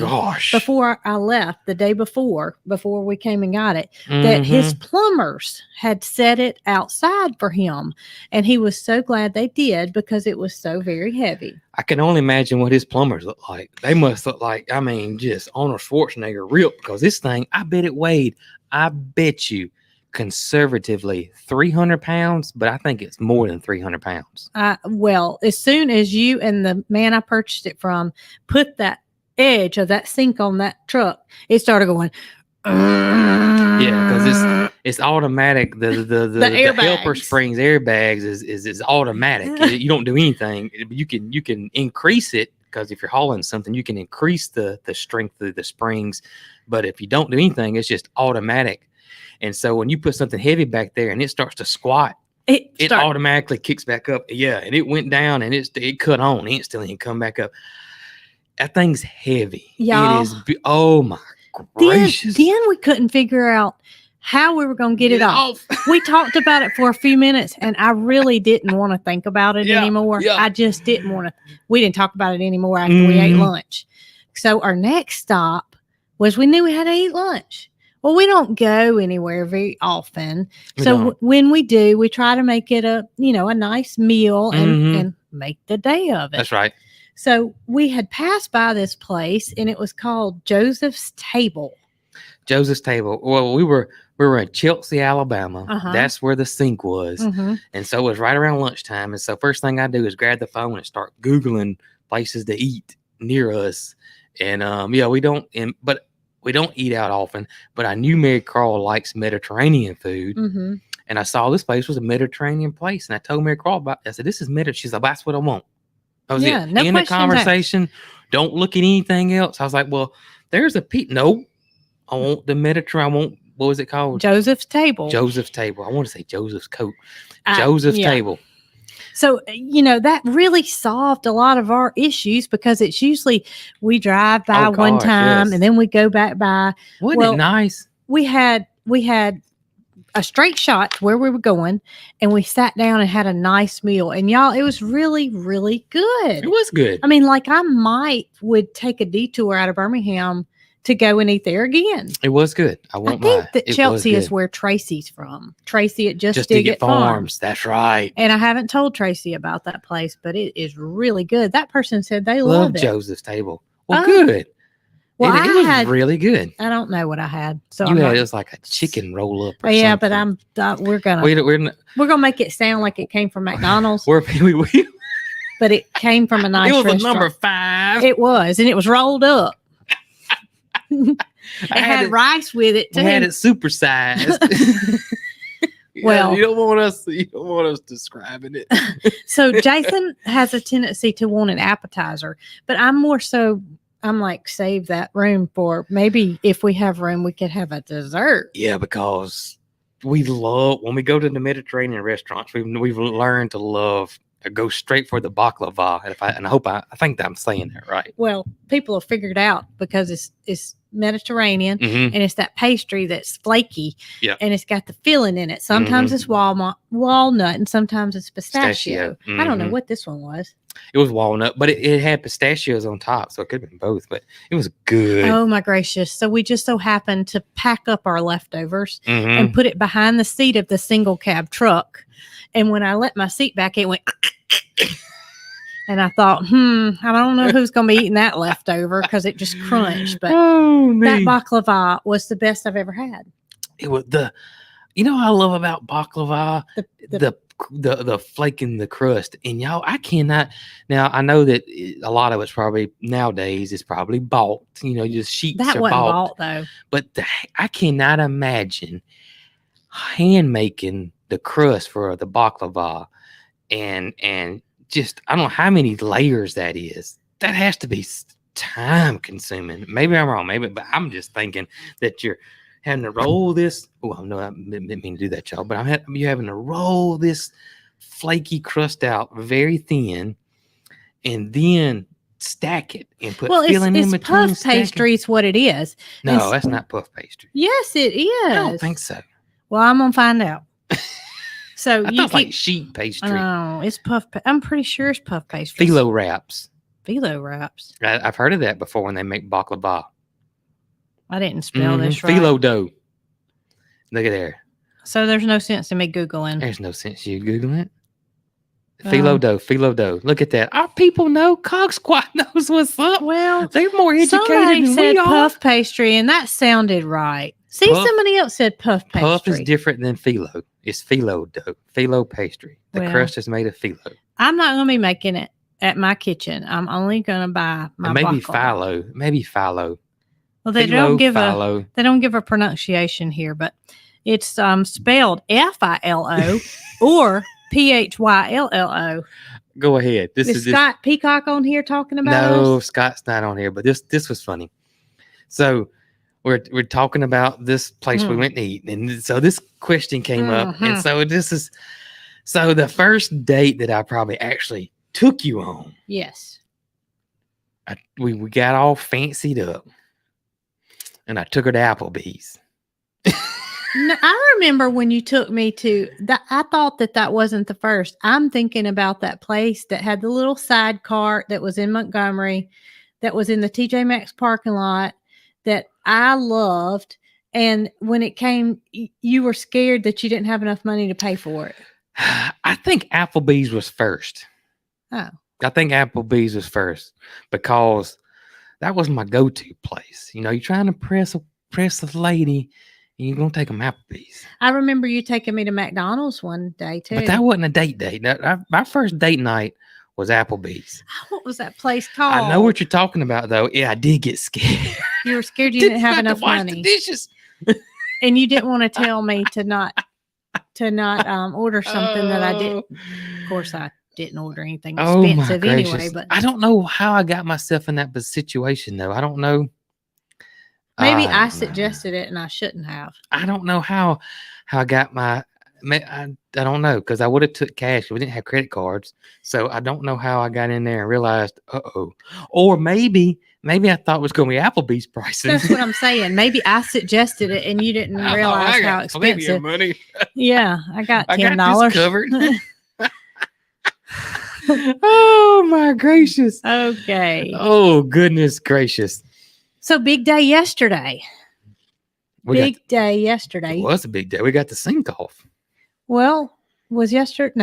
before I left, the day before we came and got it, that his plumbers had set it outside for him. And he was so glad they did, because it was so very heavy. I can only imagine what his plumbers look like. They must look like, just Arnold Schwarzenegger ripped, because this thing, I bet you, conservatively 300 pounds, but I think it's more than 300 pounds. Well, as soon as you and the man I purchased it from put that edge of that sink on that truck, it started going. Yeah, because it's automatic. The helper springs airbags is automatic. You don't do anything. You can increase it, because if you're hauling something, you can increase the strength of the springs. But if you don't do anything, it's just automatic. And so when you put something heavy back there and it starts to squat, it automatically kicks back up. Yeah, and it went down and it cut on instantly and come back up. That thing's heavy. Y'all, it is. Oh my gracious! Then we couldn't figure out how we were going to get it off. We talked about it for a few minutes, and I really didn't want to think about it anymore. Yeah. I just didn't want to. We didn't talk about it anymore after we ate lunch. So our next stop was, we knew we had to eat lunch. Well, we don't go anywhere very often. We So don't. when we do, we try to make it a nice meal Mhm. and make the day of it. That's right. So we had passed by this place and it was called Joseph's Table. Joseph's Table. Well, we were in Chelsea, Alabama. Uh-huh. That's where the sink was. Mm-hmm. And so it was right around lunchtime. And so first thing I do is grab the phone and start Googling places to eat near us. And but we don't eat out often. But I knew Mary Carl likes Mediterranean food. Mm-hmm. And I saw this place was a Mediterranean place. And I told Mary Carl about it. I said, this is Mediterranean. She's like, that's what I want. That was Yeah, it. no In the questions asked. conversation, don't look at anything else. I was like, well, there's a No, I want the Mediterranean. I want, what was it called? Joseph's Table. Joseph's Table. I want to say Joseph's Coat. Joseph's Table. So, that really solved a lot of our issues because it's usually we drive by one time and then we go back by. Wasn't it nice? We had a straight shot to where we were going and we sat down and had a nice meal. And y'all, it was really, really good. It was good. I mean, like I would take a detour out of Birmingham to go and eat there again. It was good. I think that Chelsea is where Tracy's from. Tracy at Just Dig It Farms. That's right. And I haven't told Tracy about that place, but it is really good. That person said they love it. Joseph's Table. Well, good. Well, it was really good. I don't know what I had. So it was like a chicken roll up. Yeah, but we're gonna make it sound like it came from McDonald's. But it came from a nice It was restaurant. a number 5. It was, and it was rolled up. It had rice with it too. We had it supersized. Well, you don't want us describing it. So Jason has a tendency to want an appetizer, but I'm like, save that room for maybe if we have room, we could have a dessert. Yeah, because we love when we go to the Mediterranean restaurants. We've learned to go straight for the baklava. I think that I'm saying that right. Well, people have figured out because it's Mediterranean mm-hmm. and it's that pastry that's flaky. Yeah. And it's got the filling in it. Sometimes mm-hmm. it's walnut and sometimes it's pistachio. Mm-hmm. I don't know what this one was. It was walnut, but it had pistachios on top, so it could have been both, but it was good. Oh my gracious. So we just so happened to pack up our leftovers mm-hmm. and put it behind the seat of the single cab truck. And when I let my seat back, it went and I thought, I don't know who's going to be eating that leftover because it just crunched. But that baklava was the best I've ever had. It was what I love about baklava? The flake in the crust. And y'all, I cannot. Now, I know that a lot of it's probably nowadays is probably bought. Just sheets that are wasn't bought though. But I cannot imagine hand making the crust for the baklava and just I don't know how many layers that is. That has to be time consuming. Maybe I'm wrong. But I'm just thinking that you're having to roll this. Oh, no, I didn't mean to do that, y'all. But you're having to roll this flaky crust out very thin, and then stack it and put filling in between. Puff pastry is what it is. No, that's not puff pastry. Yes, it is. I don't think so. Well, I'm gonna find out. So I thought like sheet pastry. No, it's puff. I'm pretty sure it's puff pastry. Phyllo wraps. Phyllo wraps. I've heard of that before when they make baklava. I didn't spell this right. Phyllo dough. Look at there. So there's no sense in me Googling. There's no sense you Googling it. Phyllo dough. Look at that. Our people know. Cog Squad knows what's up. Well, they're more educated somebody than said we are. Puff pastry, and that sounded right. See, somebody else said puff pastry. Puff is different than phyllo. It's phyllo dough. Phyllo pastry. The crust is made of phyllo. I'm not going to be making it at my kitchen. I'm only going to buy my maybe baklava. Maybe phyllo. Well, they don't give a pronunciation here, but it's spelled Filo or Phyllo. Go ahead. Is Scott Peacock on here talking about us? No, Scott's not on here, but this was funny. So we're talking about this place we went to eat, and so this question came up, and so so the first date that I probably actually took you on. Yes. We got all fancied up, and I took her to Applebee's. No, I remember when you took me to that. I thought that wasn't the first. I'm thinking about that place that had the little side cart that was in Montgomery, that was in the TJ Maxx parking lot that I loved. And when it came, you were scared that you didn't have enough money to pay for it. I think Applebee's was first. Oh. I think Applebee's was first because that was my go-to place. You know, you're trying to press the lady, and you're gonna take them Applebee's. I remember you taking me to McDonald's one day too. But that wasn't a date. My first date night was Applebee's. What was that place called? I know what you're talking about, though. Yeah, I did get scared. You were scared you didn't have enough wash money. The dishes. And you didn't want to tell me to not order something that I didn't. Of course, I didn't order anything expensive anyway. But I don't know how I got myself in that situation, though. I don't know. Maybe I suggested it and I shouldn't have. I don't know how I got my. I don't know, because I would have took cash. We didn't have credit cards, so I don't know how I got in there and realized, or maybe I thought it was going to be Applebee's prices. That's what I'm saying. Maybe I suggested it and you didn't realize how expensive. Money. Yeah, I got $10 covered. Oh my gracious. Okay. Oh goodness gracious. So big day yesterday. Big day yesterday. It was a big day. We got the sink off. Well, was yesterday?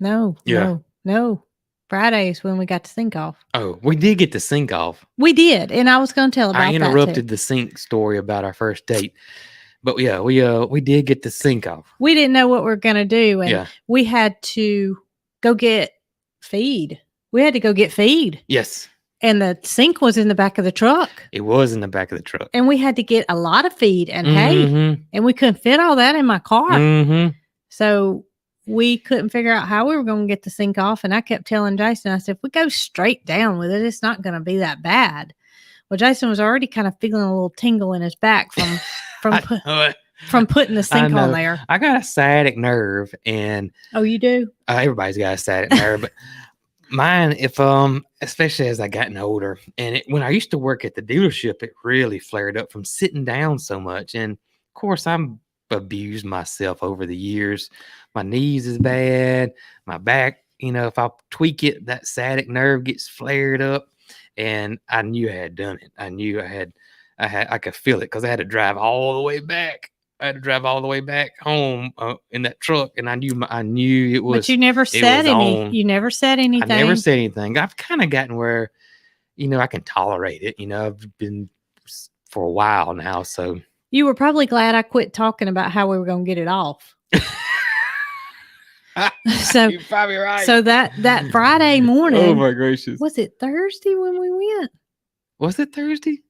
No. Friday is when we got the sink off. Oh, we did get the sink off. We did, and I was going to tell about that. I interrupted the sink story about our first date, but yeah, we did get the sink off. We didn't know what we were going to do, and we had to go get feed. Yes. And the sink was in the back of the truck. It was in the back of the truck. And we had to get a lot of feed and hay, and we couldn't fit all that in my car. Mm-hmm. So we couldn't figure out how we were going to get the sink off. And I kept telling Jason, I said, if we go straight down with it, it's not going to be that bad. Well, Jason was already kind of feeling a little tingle in his back from putting the sink on there. I got a sciatic nerve, and oh, you do? Everybody's got a sciatic nerve, but mine, especially as I gotten older, and when I used to work at the dealership, it really flared up from sitting down so much. And of course, I'm abused myself over the years. My knees is bad, my back, if I tweak it, that sciatic nerve gets flared up. And I knew I had done it. I knew I could feel it, because I had to drive all the way back. I had to drive all the way back home in that truck, and I knew it was. But you never said anything. You never said anything. I never said anything. I've kind of gotten where, I can tolerate it. I've been for a while now, so. You were probably glad I quit talking about how we were going to get it off. So you're probably right. So that Friday morning. Oh my gracious! Was it Thursday when we went? Was it Thursday?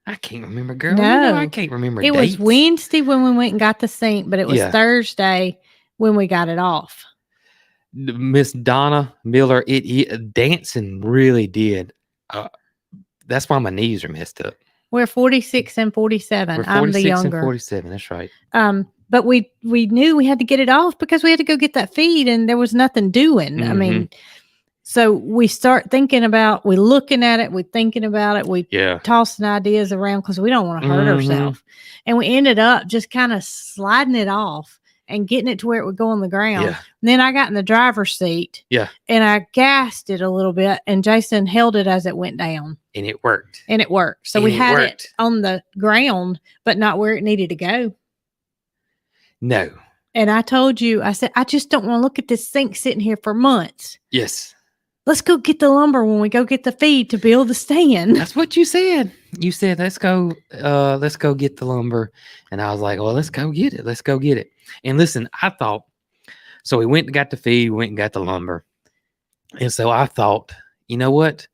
I can't remember, girl. No, I can't remember. It was Wednesday when we went and got the sink, but it was Thursday when we got it off. Miss Donna Miller, dancing really did. That's why my knees are messed up. We're 46 and 47. I'm the younger. And 47. That's right. But we knew we had to get it off because we had to go get that feed, and there was nothing doing. Mm-hmm. I mean, so we start thinking about, we looking at it, we thinking about it, we tossing ideas around because we don't want to hurt ourselves. And we ended up just kind of sliding it off and getting it to where it would go on the ground. Yeah. And then I got in the driver's seat. Yeah. And I gassed it a little bit, and Jason held it as it went down. And it worked. So we had it on the ground, but not where it needed to go. No. And I told you, I said, I just don't want to look at this sink sitting here for months. Yes. Let's go get the lumber when we go get the feed to build the stand. That's what you said. You said, let's go get the lumber. And I was like, well, let's go get it. And listen, I thought, so we went and got the feed, we went and got the lumber. And so I thought, you know what?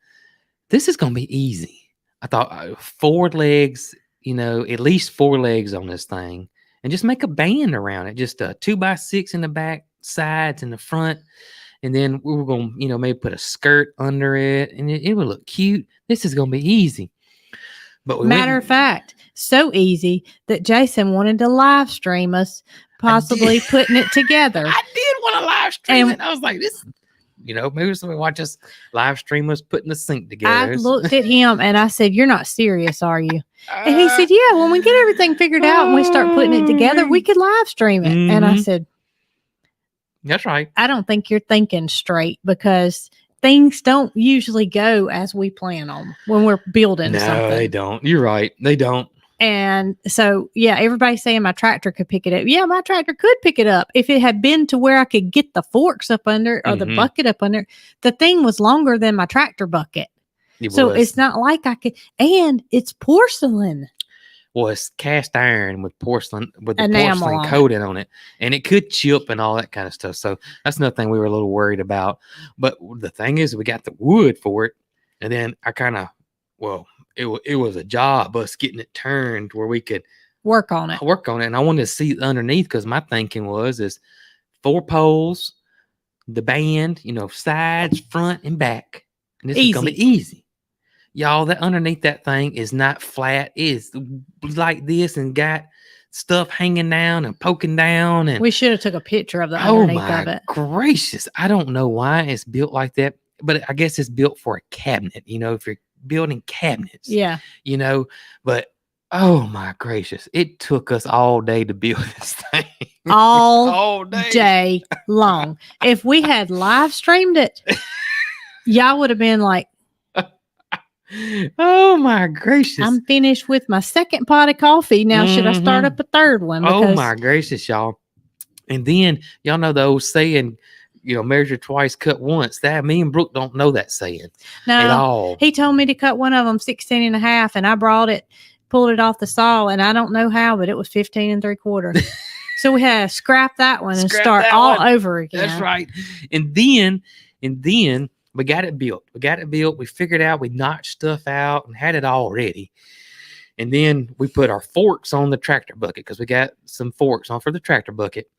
This is going to be easy. I thought 4 legs, at least 4 legs on this thing, and just make a band around it. Just a 2x6 in the back, sides, and the front. And then we were going to, maybe put a skirt under it, and it would look cute. This is going to be easy. But matter of fact, so easy that Jason wanted to live stream us, possibly putting it together. I did want to live stream it. I was like, this, maybe somebody watch us live stream us putting the sink together. I looked at him and I said, you're not serious, are you? And he said, yeah, when we get everything figured out and we start putting it together, we could live stream it. And I said, that's right. I don't think you're thinking straight, because things don't usually go as we plan on when we're building something. No, they don't. You're right. They don't. And so, yeah, everybody's saying my tractor could pick it up. Yeah, my tractor could pick it up if it had been to where I could get the forks up under or the bucket up under. The thing was longer than my tractor bucket. So it's not like I could, and it's porcelain. Well, it's cast iron with porcelain, with the Enamel porcelain coating on it, and it could chip and all that kind of stuff. So that's another thing we were a little worried about. But the thing is, we got the wood for it, and then I kind of, it was a job us getting it turned where we could work on it. And I wanted to see underneath because my thinking is 4 poles, the band, sides, front, and back, and this is gonna be easy. Y'all, that underneath that thing is not flat. It's like this and got stuff hanging down and poking down. And we should have took a picture of the underneath of it. Gracious. I don't know why it's built like that, but I guess it's built for a cabinet, if you're building cabinets. Yeah. But oh my gracious. It took us all day to build this thing. All day long. If we had live streamed it, y'all would have been like, oh my gracious. I'm finished with my second pot of coffee. Now should I start up a third one? Oh my gracious, y'all. And then y'all know the old saying, measure twice, cut once. That me and Brooke don't know that saying at all. He told me to cut one of them 16 and a half, and I pulled it off the saw, and I don't know how, but it was 15 3/4. So we had to scrap that one and start all over again. That's right. And then we got it built. We figured out, we notched stuff out and had it all ready. And then we put our forks on the tractor bucket because we got some forks on for the tractor bucket.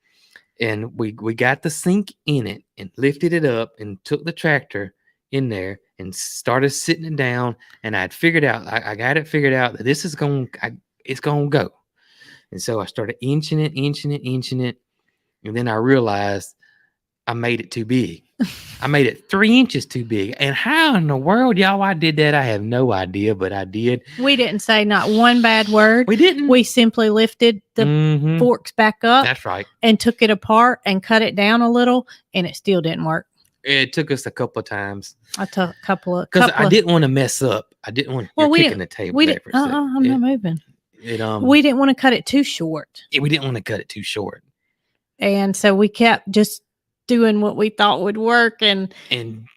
And we got the sink in it and lifted it up and took the tractor in there and started sitting it down. And I got it figured out that this is it's going to go. And so I started inching it. And then I realized I made it too big. I made it 3 inches too big. And how in the world, y'all, I did that? I have no idea, but I did. We didn't say not one bad word. We didn't. We simply lifted the forks back up. That's right. And took it apart and cut it down a little, and it still didn't work. It took us a couple of times. I took a couple of... Because I didn't want to mess up. I didn't want to kick the table. We didn't. I'm not moving. We didn't want to cut it too short. We didn't want to cut it too short. And so we kept just doing what we thought would work. And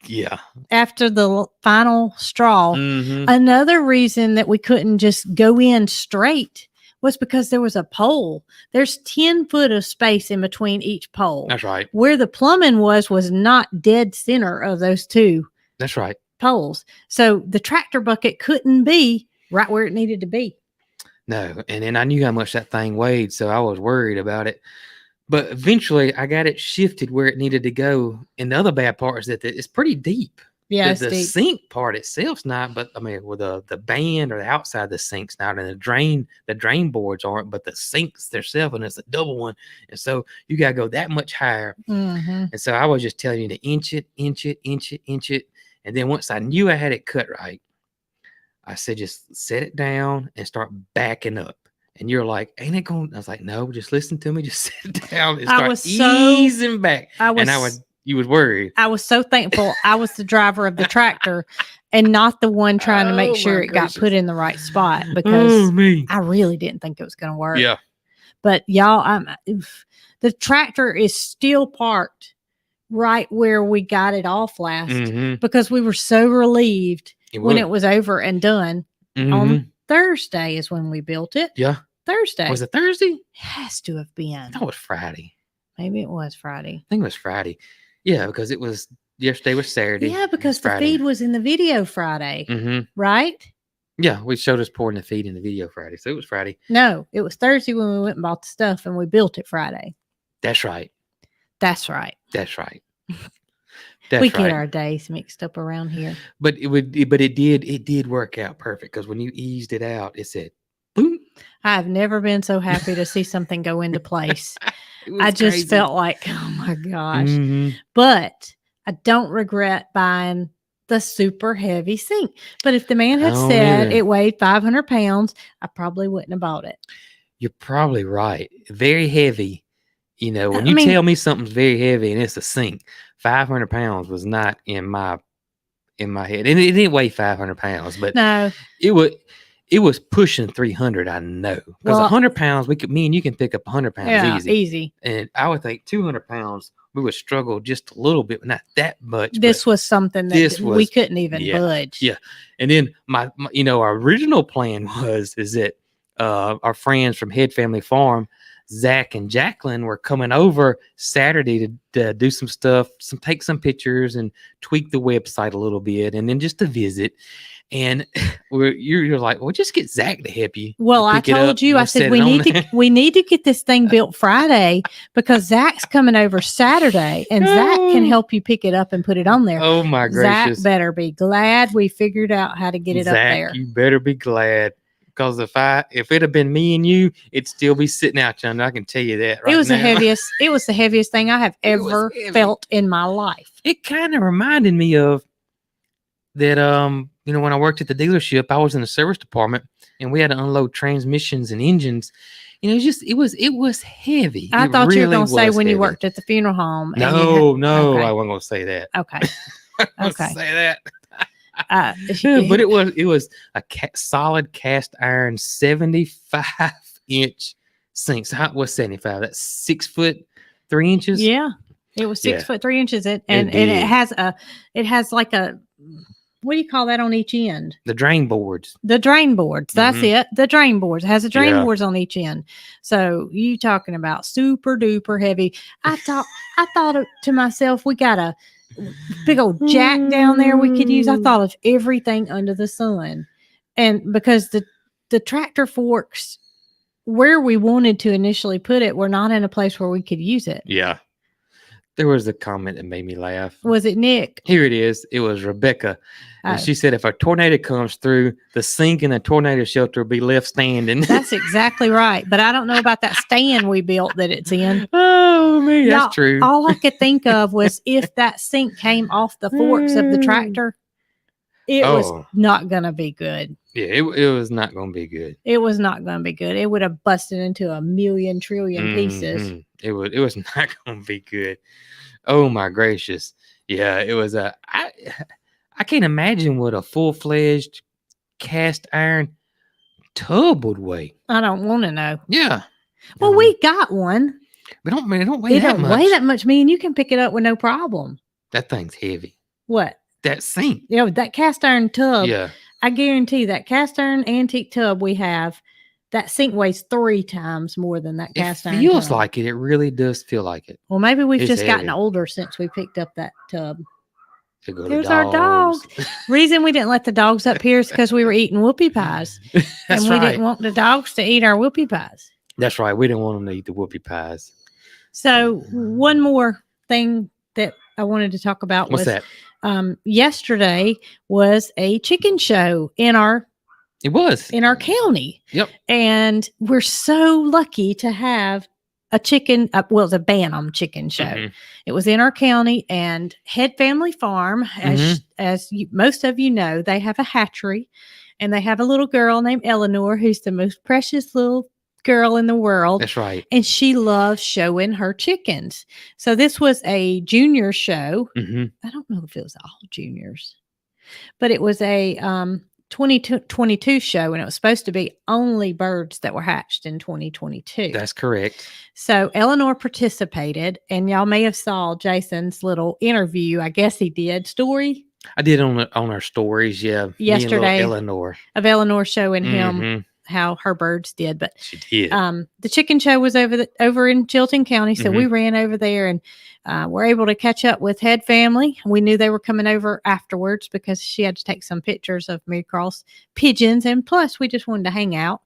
yeah, after the final straw, another reason that we couldn't just go in straight was because there was a pole. There's 10 foot of space in between each pole. That's right. Where the plumbing was not dead center of those two. That's right. Poles. So the tractor bucket couldn't be right where it needed to be. No. And then I knew how much that thing weighed, so I was worried about it. But eventually, I got it shifted where it needed to go. And the other bad part is that it's pretty deep. Yeah, it's the deep. Sink part itself's not, but I mean, with the band or the outside of the sink's not, and the drain boards aren't, but the sinks themselves, and it's a double one, and so you gotta go that much higher. And so I was just telling you to inch it, and then once I knew I had it cut right, I said just set it down and start backing up. And you're like, ain't it going? I was like, no, just listen to me. Just sit down and start easing back. You was worried. I was so thankful I was the driver of the tractor and not the one trying to make sure it got put in the right spot, because I really didn't think it was going to work. Yeah. But y'all, the tractor is still parked right where we got it off last because we were so relieved when it was over and done. On Thursday is when we built it. Yeah. Thursday. Was it Thursday? It has to have been. I thought it was Friday. Maybe it was Friday. I think it was Friday. Yeah, because it was yesterday was Saturday. Yeah, because the feed was in the video Friday. Right? Yeah, we showed us pouring the feed in the video Friday. So it was Friday. No, it was Thursday when we went and bought the stuff and we built it Friday. That's right. That's right. That's right. We get our days mixed up around here. But it did work out perfect, because when you eased it out, it said boom. I've never been so happy to see something go into place. I just felt like, oh my gosh. But I don't regret buying the super heavy sink. But if the man had said it weighed 500 pounds, I probably wouldn't have bought it. You're probably right. Very heavy. When you tell me something's very heavy and it's a sink, 500 pounds was not in my head. And it didn't weigh 500 pounds, but no, it it was pushing 300. I know, because Well, 100 pounds, me and you can pick up 100 pounds yeah, easy. easy. And I would think 200 pounds, we would struggle just a little bit, but not that much. This was something that we couldn't even budge. Yeah. And then my our original plan is that our friends from Head Family Farm, Zach and Jacqueline, were coming over Saturday to do some stuff, take some pictures and tweak the website a little bit, and then just to visit. And you're like, well, just get Zach to help you. Well, I told you, I said we need to get this thing built Friday because Zach's coming over Saturday, and Zach can help you pick it up and put it on there. Oh my gracious! Zach better be glad we figured out how to get it up there. You better be glad, because if it had been me and you, it'd still be sitting out yonder. I can tell you that. Right, it was the heaviest. It was the heaviest thing I have ever felt in my life. It kind of reminded me of that. When I worked at the dealership, I was in the service department, and we had to unload transmissions and engines. It was heavy. I thought you were going to say when you worked at the funeral home. No, okay. I wasn't going to say that. Okay. Okay. Say that. But it was a solid cast iron 75-inch sink. So what's 75? That's 6 foot 3 inches. Yeah, it was 6 foot 3 inches, and it has like a, what do you call that on each end? The drain boards. The drain boards. That's it. The drain boards. It has the drain boards on each end. So you talking about super duper heavy. I thought to myself, we got a big old jack down there we could use. I thought of everything under the sun. And because the tractor forks where we wanted to initially put it were not in a place where we could use it. Yeah. There was a comment that made me laugh. Was it Nick? Here it is. It was Rebecca. And she said, if a tornado comes through, the sink in the tornado shelter will be left standing. That's exactly right. But I don't know about that stand we built that it's in. Oh, man, that's true. All I could think of was if that sink came off the forks of the tractor, it was not going to be good. Yeah, it was not going to be good. It was not going to be good. It would have busted into a million trillion pieces. It was not going to be good. Oh, my gracious. Yeah, it was I can't imagine what a full-fledged cast iron tub would weigh. I don't want to know. Yeah. Well, we got one. It don't weigh that much. Weigh that much. Me and you can pick it up with no problem. That thing's heavy. What? That sink. Yeah, that cast iron tub. Yeah. I guarantee that cast iron antique tub we have, that sink weighs 3 times more than that cast iron. It feels like it. It really does feel like it. Well, maybe we've just gotten older since we picked up that tub. There's our dog. Reason we didn't let the dogs up here is because we were eating whoopie pies. And we didn't want the dogs to eat our whoopie pies. That's right. We didn't want them to eat the whoopie pies. So one more thing that I wanted to talk about was that? Yesterday was a chicken show in our county. Yep. And we're so lucky to have a chicken, it's a Bantam chicken show. Mm-hmm. It was in our county, and Head Family Farm, as most of you know, they have a hatchery, and they have a little girl named Eleanor, who's the most precious little girl in the world. That's right. And she loves showing her chickens. So this was a junior show. Mm-hmm. I don't know if it was all juniors, but it was a 2022 show, and it was supposed to be only birds that were hatched in 2022. That's correct. So Eleanor participated, and y'all may have saw Jason's little interview. I guess he did story. I did on our stories. Yeah. Yesterday. Eleanor showing him how her birds did, but she did. The chicken show was over in Chilton County. So we ran over there and were able to catch up with Head Family. We knew they were coming over afterwards because she had to take some pictures of Mary Cross pigeons. And plus we just wanted to hang out.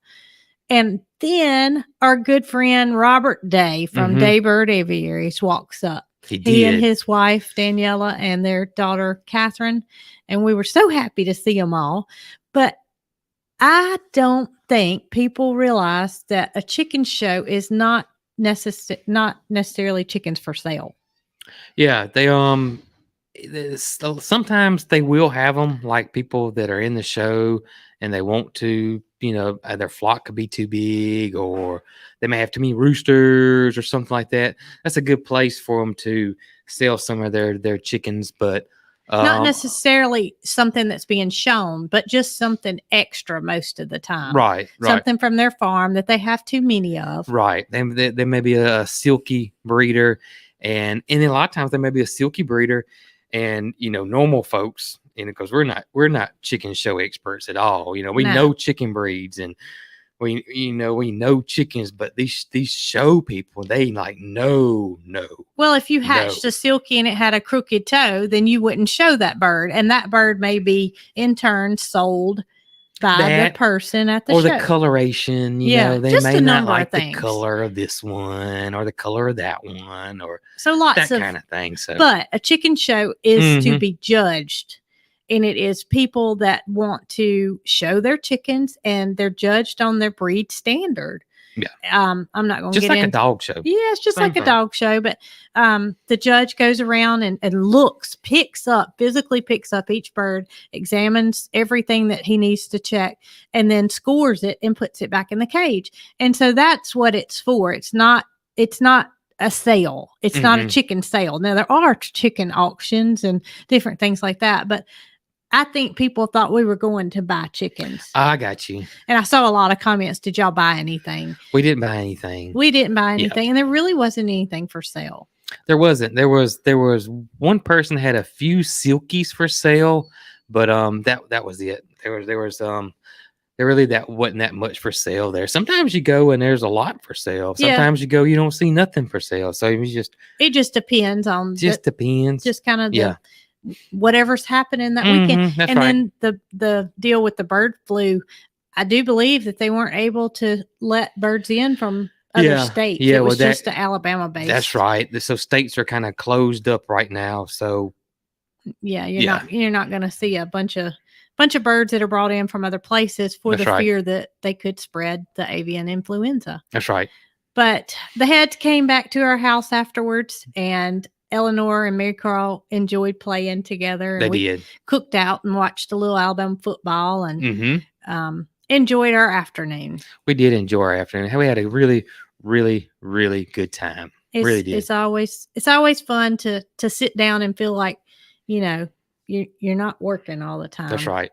And then our good friend Robert Day from Daybird Aviaries walks up. He and his wife Daniela and their daughter Catherine, and we were so happy to see them all. But I don't think people realize that a chicken show is not necessarily chickens for sale. Yeah, they sometimes they will have them, like people that are in the show and they want to, their flock could be too big, or they may have too many roosters or something like that. That's a good place for them to sell some of their chickens. But Not necessarily something that's being shown, but just something extra most of the time. Right. Something from their farm that they have too many of. Right. There may be a silky breeder, and then a lot of times there may be a silky breeder, and normal folks, because we're not chicken show experts at all. We know chicken breeds, and we know chickens, but these show people, they like no. Well, if you hatched a silky and it had a crooked toe, then you wouldn't show that bird, and that bird may be in turn sold by the person at the show. Or the coloration, they may not like the color of this one or the color of that one, or so lots that kind of thing. So, but a chicken show is to be judged, and it is people that want to show their chickens, and they're judged on their breed standard. Yeah. I'm not going to get into a dog show. Yeah, it's just like a dog show, but the judge goes around and physically picks up each bird, examines everything that he needs to check, and then scores it and puts it back in the cage. And so that's what it's for. It's not a sale. It's not a chicken sale. Now there are chicken auctions and different things like that, but I think people thought we were going to buy chickens. I got you. And I saw a lot of comments. Did y'all buy anything? We didn't buy anything. And there really wasn't anything for sale. There wasn't. There was one person had a few silkies for sale, but that was it. That wasn't that much for sale there. Sometimes you go and there's a lot for sale. Sometimes you go, you don't see nothing for sale. So it just depends on depends. Just kind of whatever's happening that weekend. Then the deal with the bird flu, I do believe that they weren't able to let birds in from other states. It was just the Alabama base. That's right. So states are kind of closed up right now. So you're not going to see a bunch of birds that are brought in from other places for fear that they could spread the avian influenza. That's right. But the heads came back to our house afterwards, and Eleanor and Mary Carl enjoyed playing together. They did. Cooked out and watched a little Alabama football and enjoyed our afternoon. We did enjoy our afternoon. We had a really, really, really good time. Really did. It's always fun to sit down and feel like, you're not working all the time. That's right.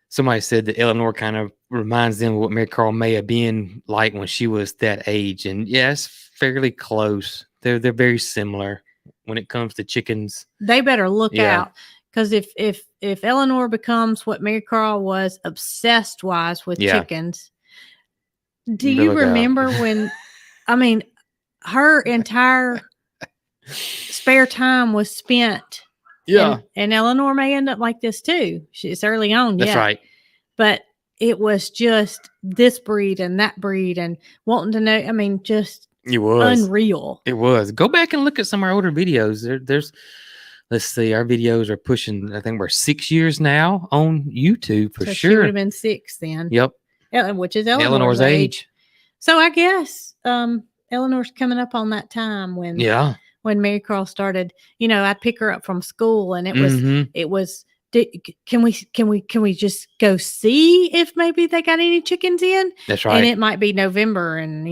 Somebody said that Eleanor kind of reminds them of what Mary Carl may have been like when she was that age. And yes, fairly close. They're very similar when it comes to chickens. They better look out, because if Eleanor becomes what Mary Carl was, obsessed wise with chickens. Do you remember when? I mean, her entire spare time was spent. Yeah, and Eleanor may end up like this too. It's early on. That's right. But it was just this breed and that breed and wanting to know. I mean, just. It was unreal. It was. Go back and look at some of our older videos. There's, let's see, our videos are pushing, I think we're 6 years now on YouTube for sure. She would have been 6 then. Yep. Which is Eleanor's age. So I guess Eleanor's coming up on that time when Mary Carl started. I'd pick her up from school, and it was. Can we just go see if maybe they got any chickens in? That's right. And it might be November, and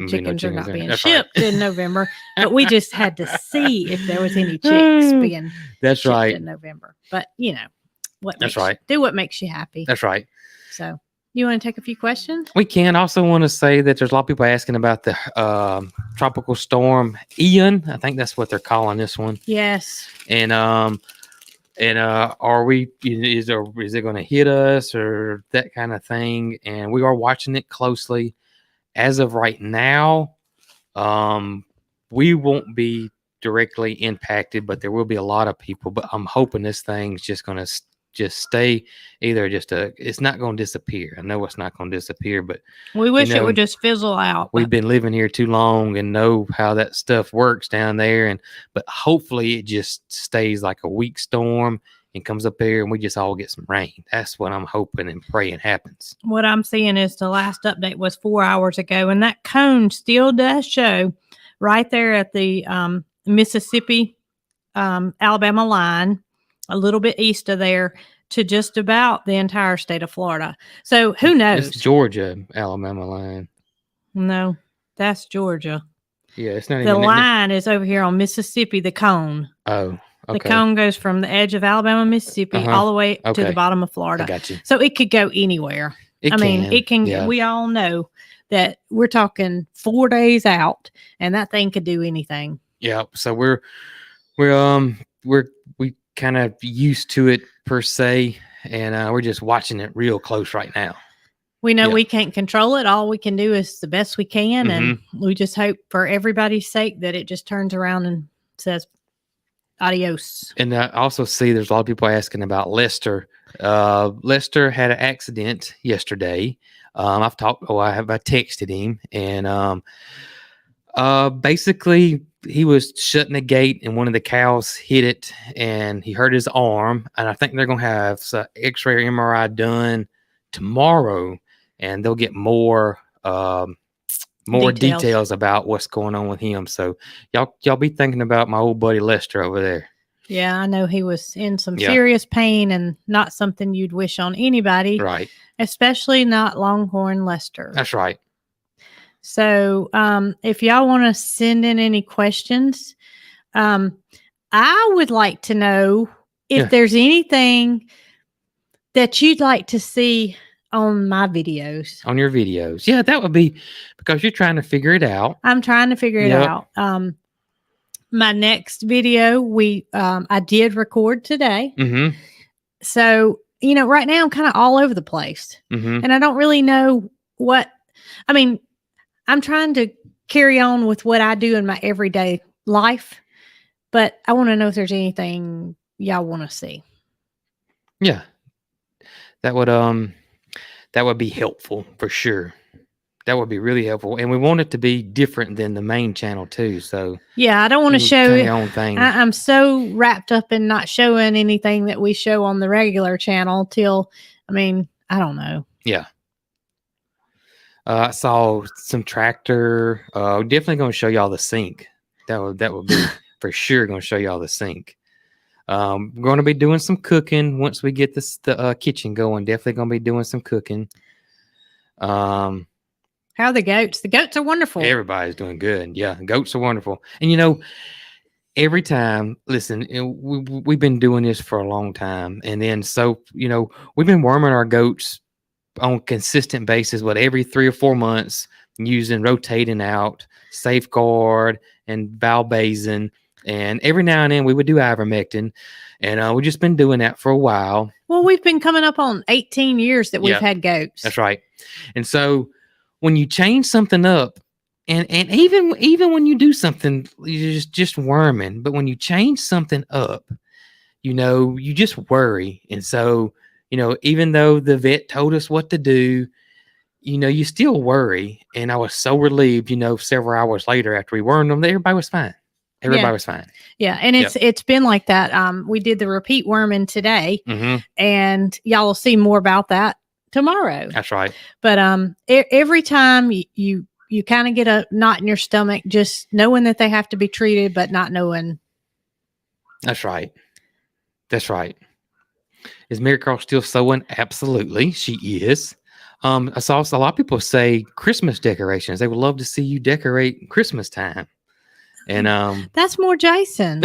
chickens are not being shipped in November. But we just had to see if there was any chicks being shipped in November. But do what makes you happy. That's right. So you want to take a few questions? We can. Also want to say that there's a lot of people asking about the tropical storm Ian. I think that's what they're calling this one. Yes. And are we? Is it going to hit us or that kind of thing? And we are watching it closely. As of right now, we won't be directly impacted, but there will be a lot of people. But I'm hoping this thing's just going to stay it's not going to disappear. I know it's not going to disappear, but we wish it would just fizzle out. We've been living here too long and know how that stuff works down there. But hopefully it just stays like a weak storm and comes up here and we just all get some rain. That's what I'm hoping and praying happens. What I'm seeing is the last update was 4 hours ago, and that cone still does show right there at the Mississippi, Alabama line, a little bit east of there, to just about the entire state of Florida. So who knows? It's Georgia, Alabama line. No, that's Georgia. Yeah, it's not the line is over here on Mississippi, the cone. Oh, The Okay. cone goes from the edge of Alabama, Mississippi, Uh-huh. all the way to the Okay. bottom of I Florida. got you. So it could go anywhere. It It can. Yeah. We all know that we're talking 4 days out, and that thing could do anything. Yeah. So we kind of used to it per se, and we're just watching it real close right now. We know Yeah. we can't control it. All we can do is the best we can, and we just hope for everybody's sake that it just turns around and says adios. And I also see there's a lot of people asking about Lester. Lester had an accident yesterday. I texted him, and basically he was shutting the gate and one of the cows hit it and he hurt his arm. And I think they're going to have X-ray or MRI done tomorrow, and they'll get more details about what's going on with him. So y'all be thinking about my old buddy Lester over there. Yeah, I know he was in some serious pain, and not something you'd wish on anybody. Right. Especially not Longhorn Lester. That's right. So if y'all want to send in any questions, I would like to know if there's anything that you'd like to see on my videos. On your videos. Yeah, that would be because you're trying to figure it out. I'm trying to figure it out. My next video, I did record today. Mm-hmm. So, right now I'm kind of all over the place. Mm-hmm. And I don't really know I'm trying to carry on with what I do in my everyday life, but I want to know if there's anything y'all want to see. Yeah. That would be helpful for sure. That would be really helpful, and we want it to be different than the main channel too. So yeah, I don't want to show your own thing. I'm so wrapped up in not showing anything that we show on the regular channel till, I don't know. Yeah. I saw some tractor. Definitely going to show y'all the sink. That would be for sure going to show y'all the sink. We're going to be doing some cooking once we get the kitchen going. Definitely going to be doing some cooking. How are the goats? The goats are wonderful. Everybody's doing good. Yeah, goats are wonderful. And every time, listen, we've been doing this for a long time, and then we've been worming our goats on a consistent basis, every 3 or 4 months, rotating out Safeguard and Valbazin, and every now and then we would do ivermectin, and we've just been doing that for a while. Well, we've been coming up on 18 years that we've had goats. That's right. And so when you change something up, and even when you do something, you're just worming, but when you change something up, you just worry. And so, even though the vet told us what to do, you still worry. And I was so relieved, several hours later after we wormed them, that everybody was fine. Everybody was fine. Yeah. And it's been like that. We did the repeat worming today, and y'all will see more about that tomorrow. That's right. But every time you kind of get a knot in your stomach, just knowing that they have to be treated, but not knowing. That's right. That's right. Is Mary Carl still sewing? Absolutely, she is. I saw a lot of people say Christmas decorations. They would love to see you decorate Christmas time. And that's more Jason.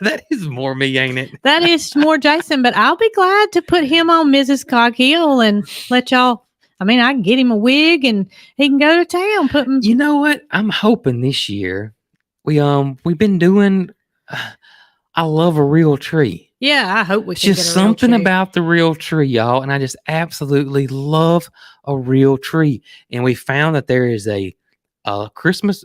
That is more me, ain't it? That is more Jason, but I'll be glad to put him on Mrs. Coghill and let y'all. I can get him a wig and he can go to town. Put him. You know what? I'm hoping this year we've been doing. I love a real tree. Yeah, I hope we can just get a real something tree. about the real tree, y'all, and I just absolutely love a real tree. And we found that there is a Christmas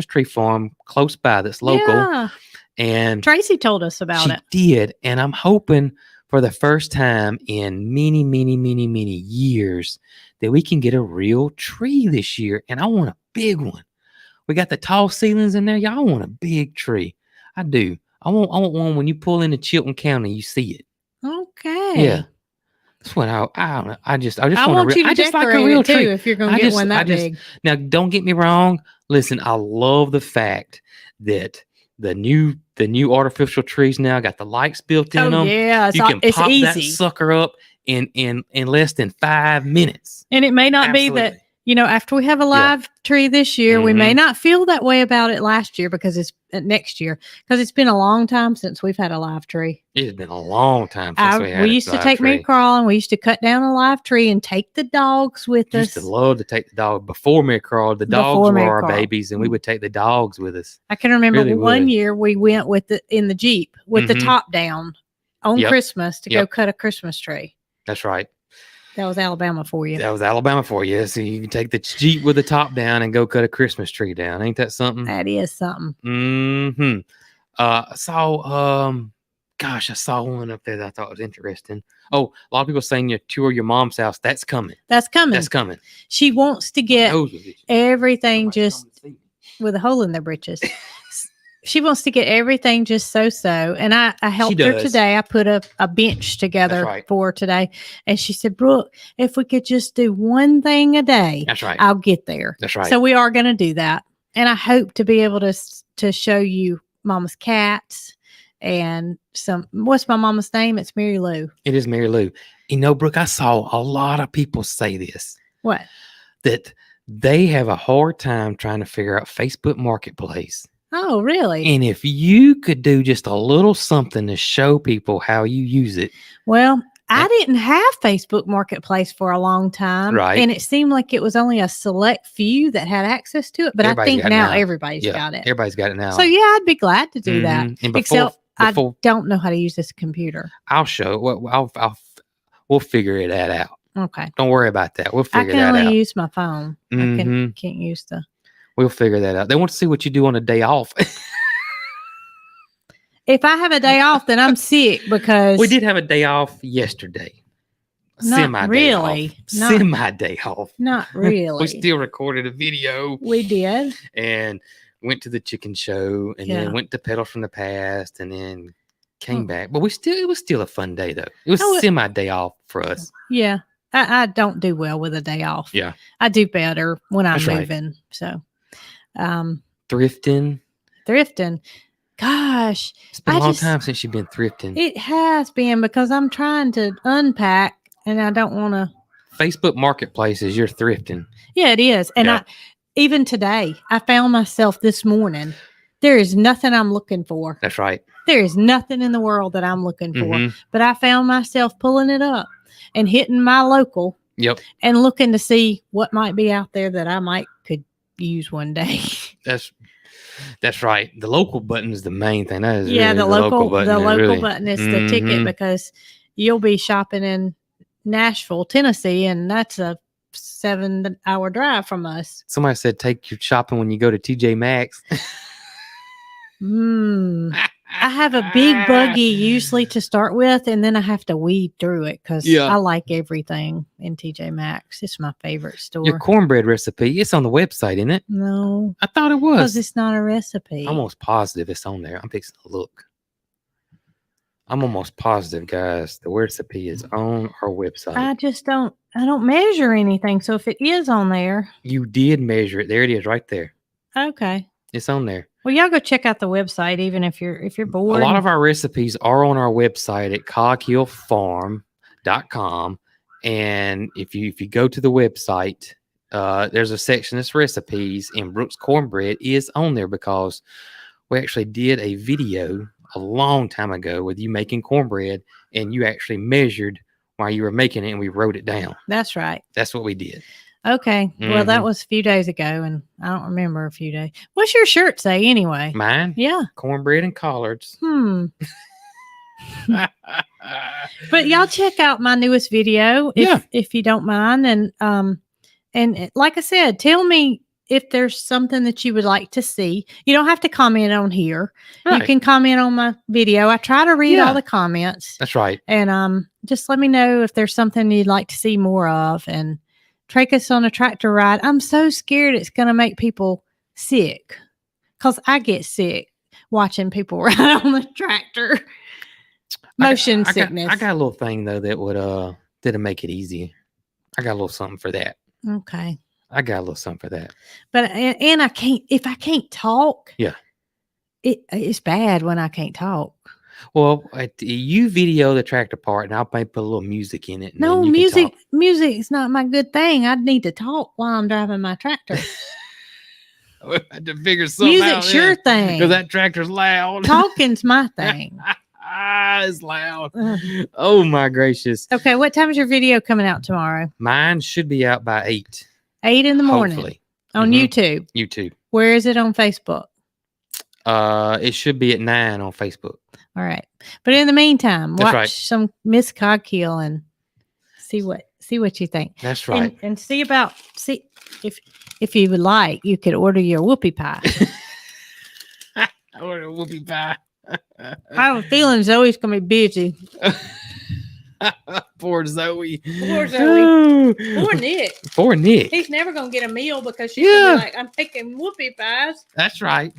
tree farm close by that's local. Yeah. And Tracy told us about it. She did, and I'm hoping for the first time in many, many, many, many years that we can get a real tree this year. And I want a big one. We got the tall ceilings in there. Y'all want a big tree. I do. I want one when you pull into Chilton County, you see it. Okay. Yeah. That's what I don't know. I just want you to decorate like a real tree. If you're going to get one that big. Now, don't get me wrong. Listen, I love the fact that the new artificial trees now got the lights built in them. Yeah, you can pop easy. that sucker up in less than 5 minutes. And it may not be that after we have a live tree this year, we may not feel that way about it last year because it's next year, because it's been a long time since we've had a live tree. It has been a long time since we had We used to take me and Carl, and we used to cut down a live tree and take the dogs with us. Used to love to take the dog before me and Carl. The dogs were our babies, and we would take the dogs with us. I can remember one year we went in the Jeep with the top down on Christmas to go cut a Christmas tree. That's right. That was Alabama for you. That was Alabama for you. So you can take the Jeep with the top down and go cut a Christmas tree down. Ain't that something? That is something. Mm-hmm. I saw one up there that I thought was interesting. Oh, a lot of people saying you tour your mom's house. That's coming. That's coming. That's coming. She wants to get everything just with a hole in their britches. She wants to get everything just so. And I helped her today. I put a bench together for her today. And she said, Brooke, if we could just do one thing a day, I'll get there. That's right. So we are going to do that. And I hope to be able to show you Mama's cats and what's my mama's name? It's Mary Lou. It is Mary Lou. Brooke, I saw a lot of people say this. What? That they have a hard time trying to figure out Facebook Marketplace. Oh, really? And if you could do just a little something to show people how you use it. Well, I didn't have Facebook Marketplace for a long time. Right. And it seemed like it was only a select few that had access to it. But I think now everybody's got it. Everybody's got it now. So, I'd be glad to do that. And Except I don't know how to use this computer. I'll show. We'll figure that out. Okay. Don't worry about that. We'll figure that out. I can only use my phone. I can't use the... We'll figure that out. They want to see what you do on a day off. If I have a day off, then I'm sick because... We did have a day off yesterday. Semi-day off. Not really. We still recorded a video. We did. And went to the chicken show and then went to Pedals from the Past and then came back. But it was still a fun day, though. It was semi-day off for us. Yeah. I don't do well with a day off. Yeah. I do better when I'm moving. Right. So... thrifting. Gosh, it's been a long time since you've been thrifting. It has been because I'm trying to unpack and I don't want to. Facebook Marketplace is your thrifting. Yeah, it is. And even today, I found myself this morning. There is nothing I'm looking for. That's right. There is nothing in the world that I'm looking for. But I found myself pulling it up and hitting my local. Yep. And looking to see what might be out there that I could use one day. That's right. The local button is the main thing. That is the local button is the ticket because you'll be shopping in Nashville, Tennessee, and that's a 7-hour drive from us. Somebody said take your shopping when you go to TJ Maxx. I have a big buggy usually to start with, and then I have to weed through it because I like everything in TJ Maxx. It's my favorite store. Your cornbread recipe, it's on the website, isn't it? No. I thought it was. Because it's not a recipe. I'm almost positive it's on there. I'm fixing to look. I'm almost positive, guys. The recipe is on our website. I don't measure anything. So if it is on there. You did measure it. There it is right there. Okay. It's on there. Well, y'all go check out the website, even if you're bored. A lot of our recipes are on our website at coghillfarm.com. And if you go to the website, there's a section that's recipes, and Brooke's Cornbread is on there because we actually did a video a long time ago with you making cornbread, and you actually measured while you were making it, and we wrote it down. That's right. That's what we did. Okay. Well, that was a few days ago, and I don't remember a few days. What's your shirt say anyway? Mine? Yeah. Cornbread and collards. But y'all check out my newest video if you don't mind. And like I said, tell me if there's something that you would like to see. You don't have to comment on here. Right. You can comment on my video. I try to read all the comments. That's right. And just let me know if there's something you'd like to see more of. And take us on a tractor ride. I'm so scared it's going to make people sick because I get sick watching people ride on the tractor. Motion sickness. I got a little thing though that would that'll make it easy. I got a little something for that. Okay. I got a little something for that. But and I can't talk. Yeah. It's bad when I can't talk. Well, you video the tractor part, and I'll maybe put a little music in it, and No, then you can talk. music is not my good thing. I need to talk while I'm driving my tractor. We had to figure something out. Music's your thing. Because that tractor's loud. Talking's my thing. It's loud. Oh my gracious. Okay, what time is your video coming out tomorrow? Mine should be out by 8. 8 in the morning. Hopefully. On YouTube. YouTube. Where is it on Facebook? It should be at 9 on Facebook. All right. But in the meantime, That's watch right. some Miss Cogkill and see what you think. That's right. And see if you would like, you could order your whoopie pie. I order whoopie pie. I have a feeling Zoe's gonna be busy. Poor Zoe. Poor Zoe. Poor Nick. Poor Nick. He's never gonna get a meal because she's gonna be like, I'm making whoopie pies. That's right.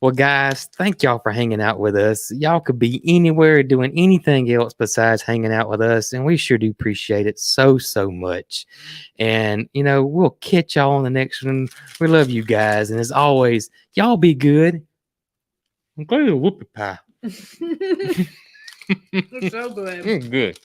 Well, guys, thank y'all for hanging out with us. Y'all could be anywhere doing anything else besides hanging out with us, and we sure do appreciate it so much. And, we'll catch y'all on the next one. We love you guys, and as always, y'all be good. Including a whoopie pie. It's so good. Good.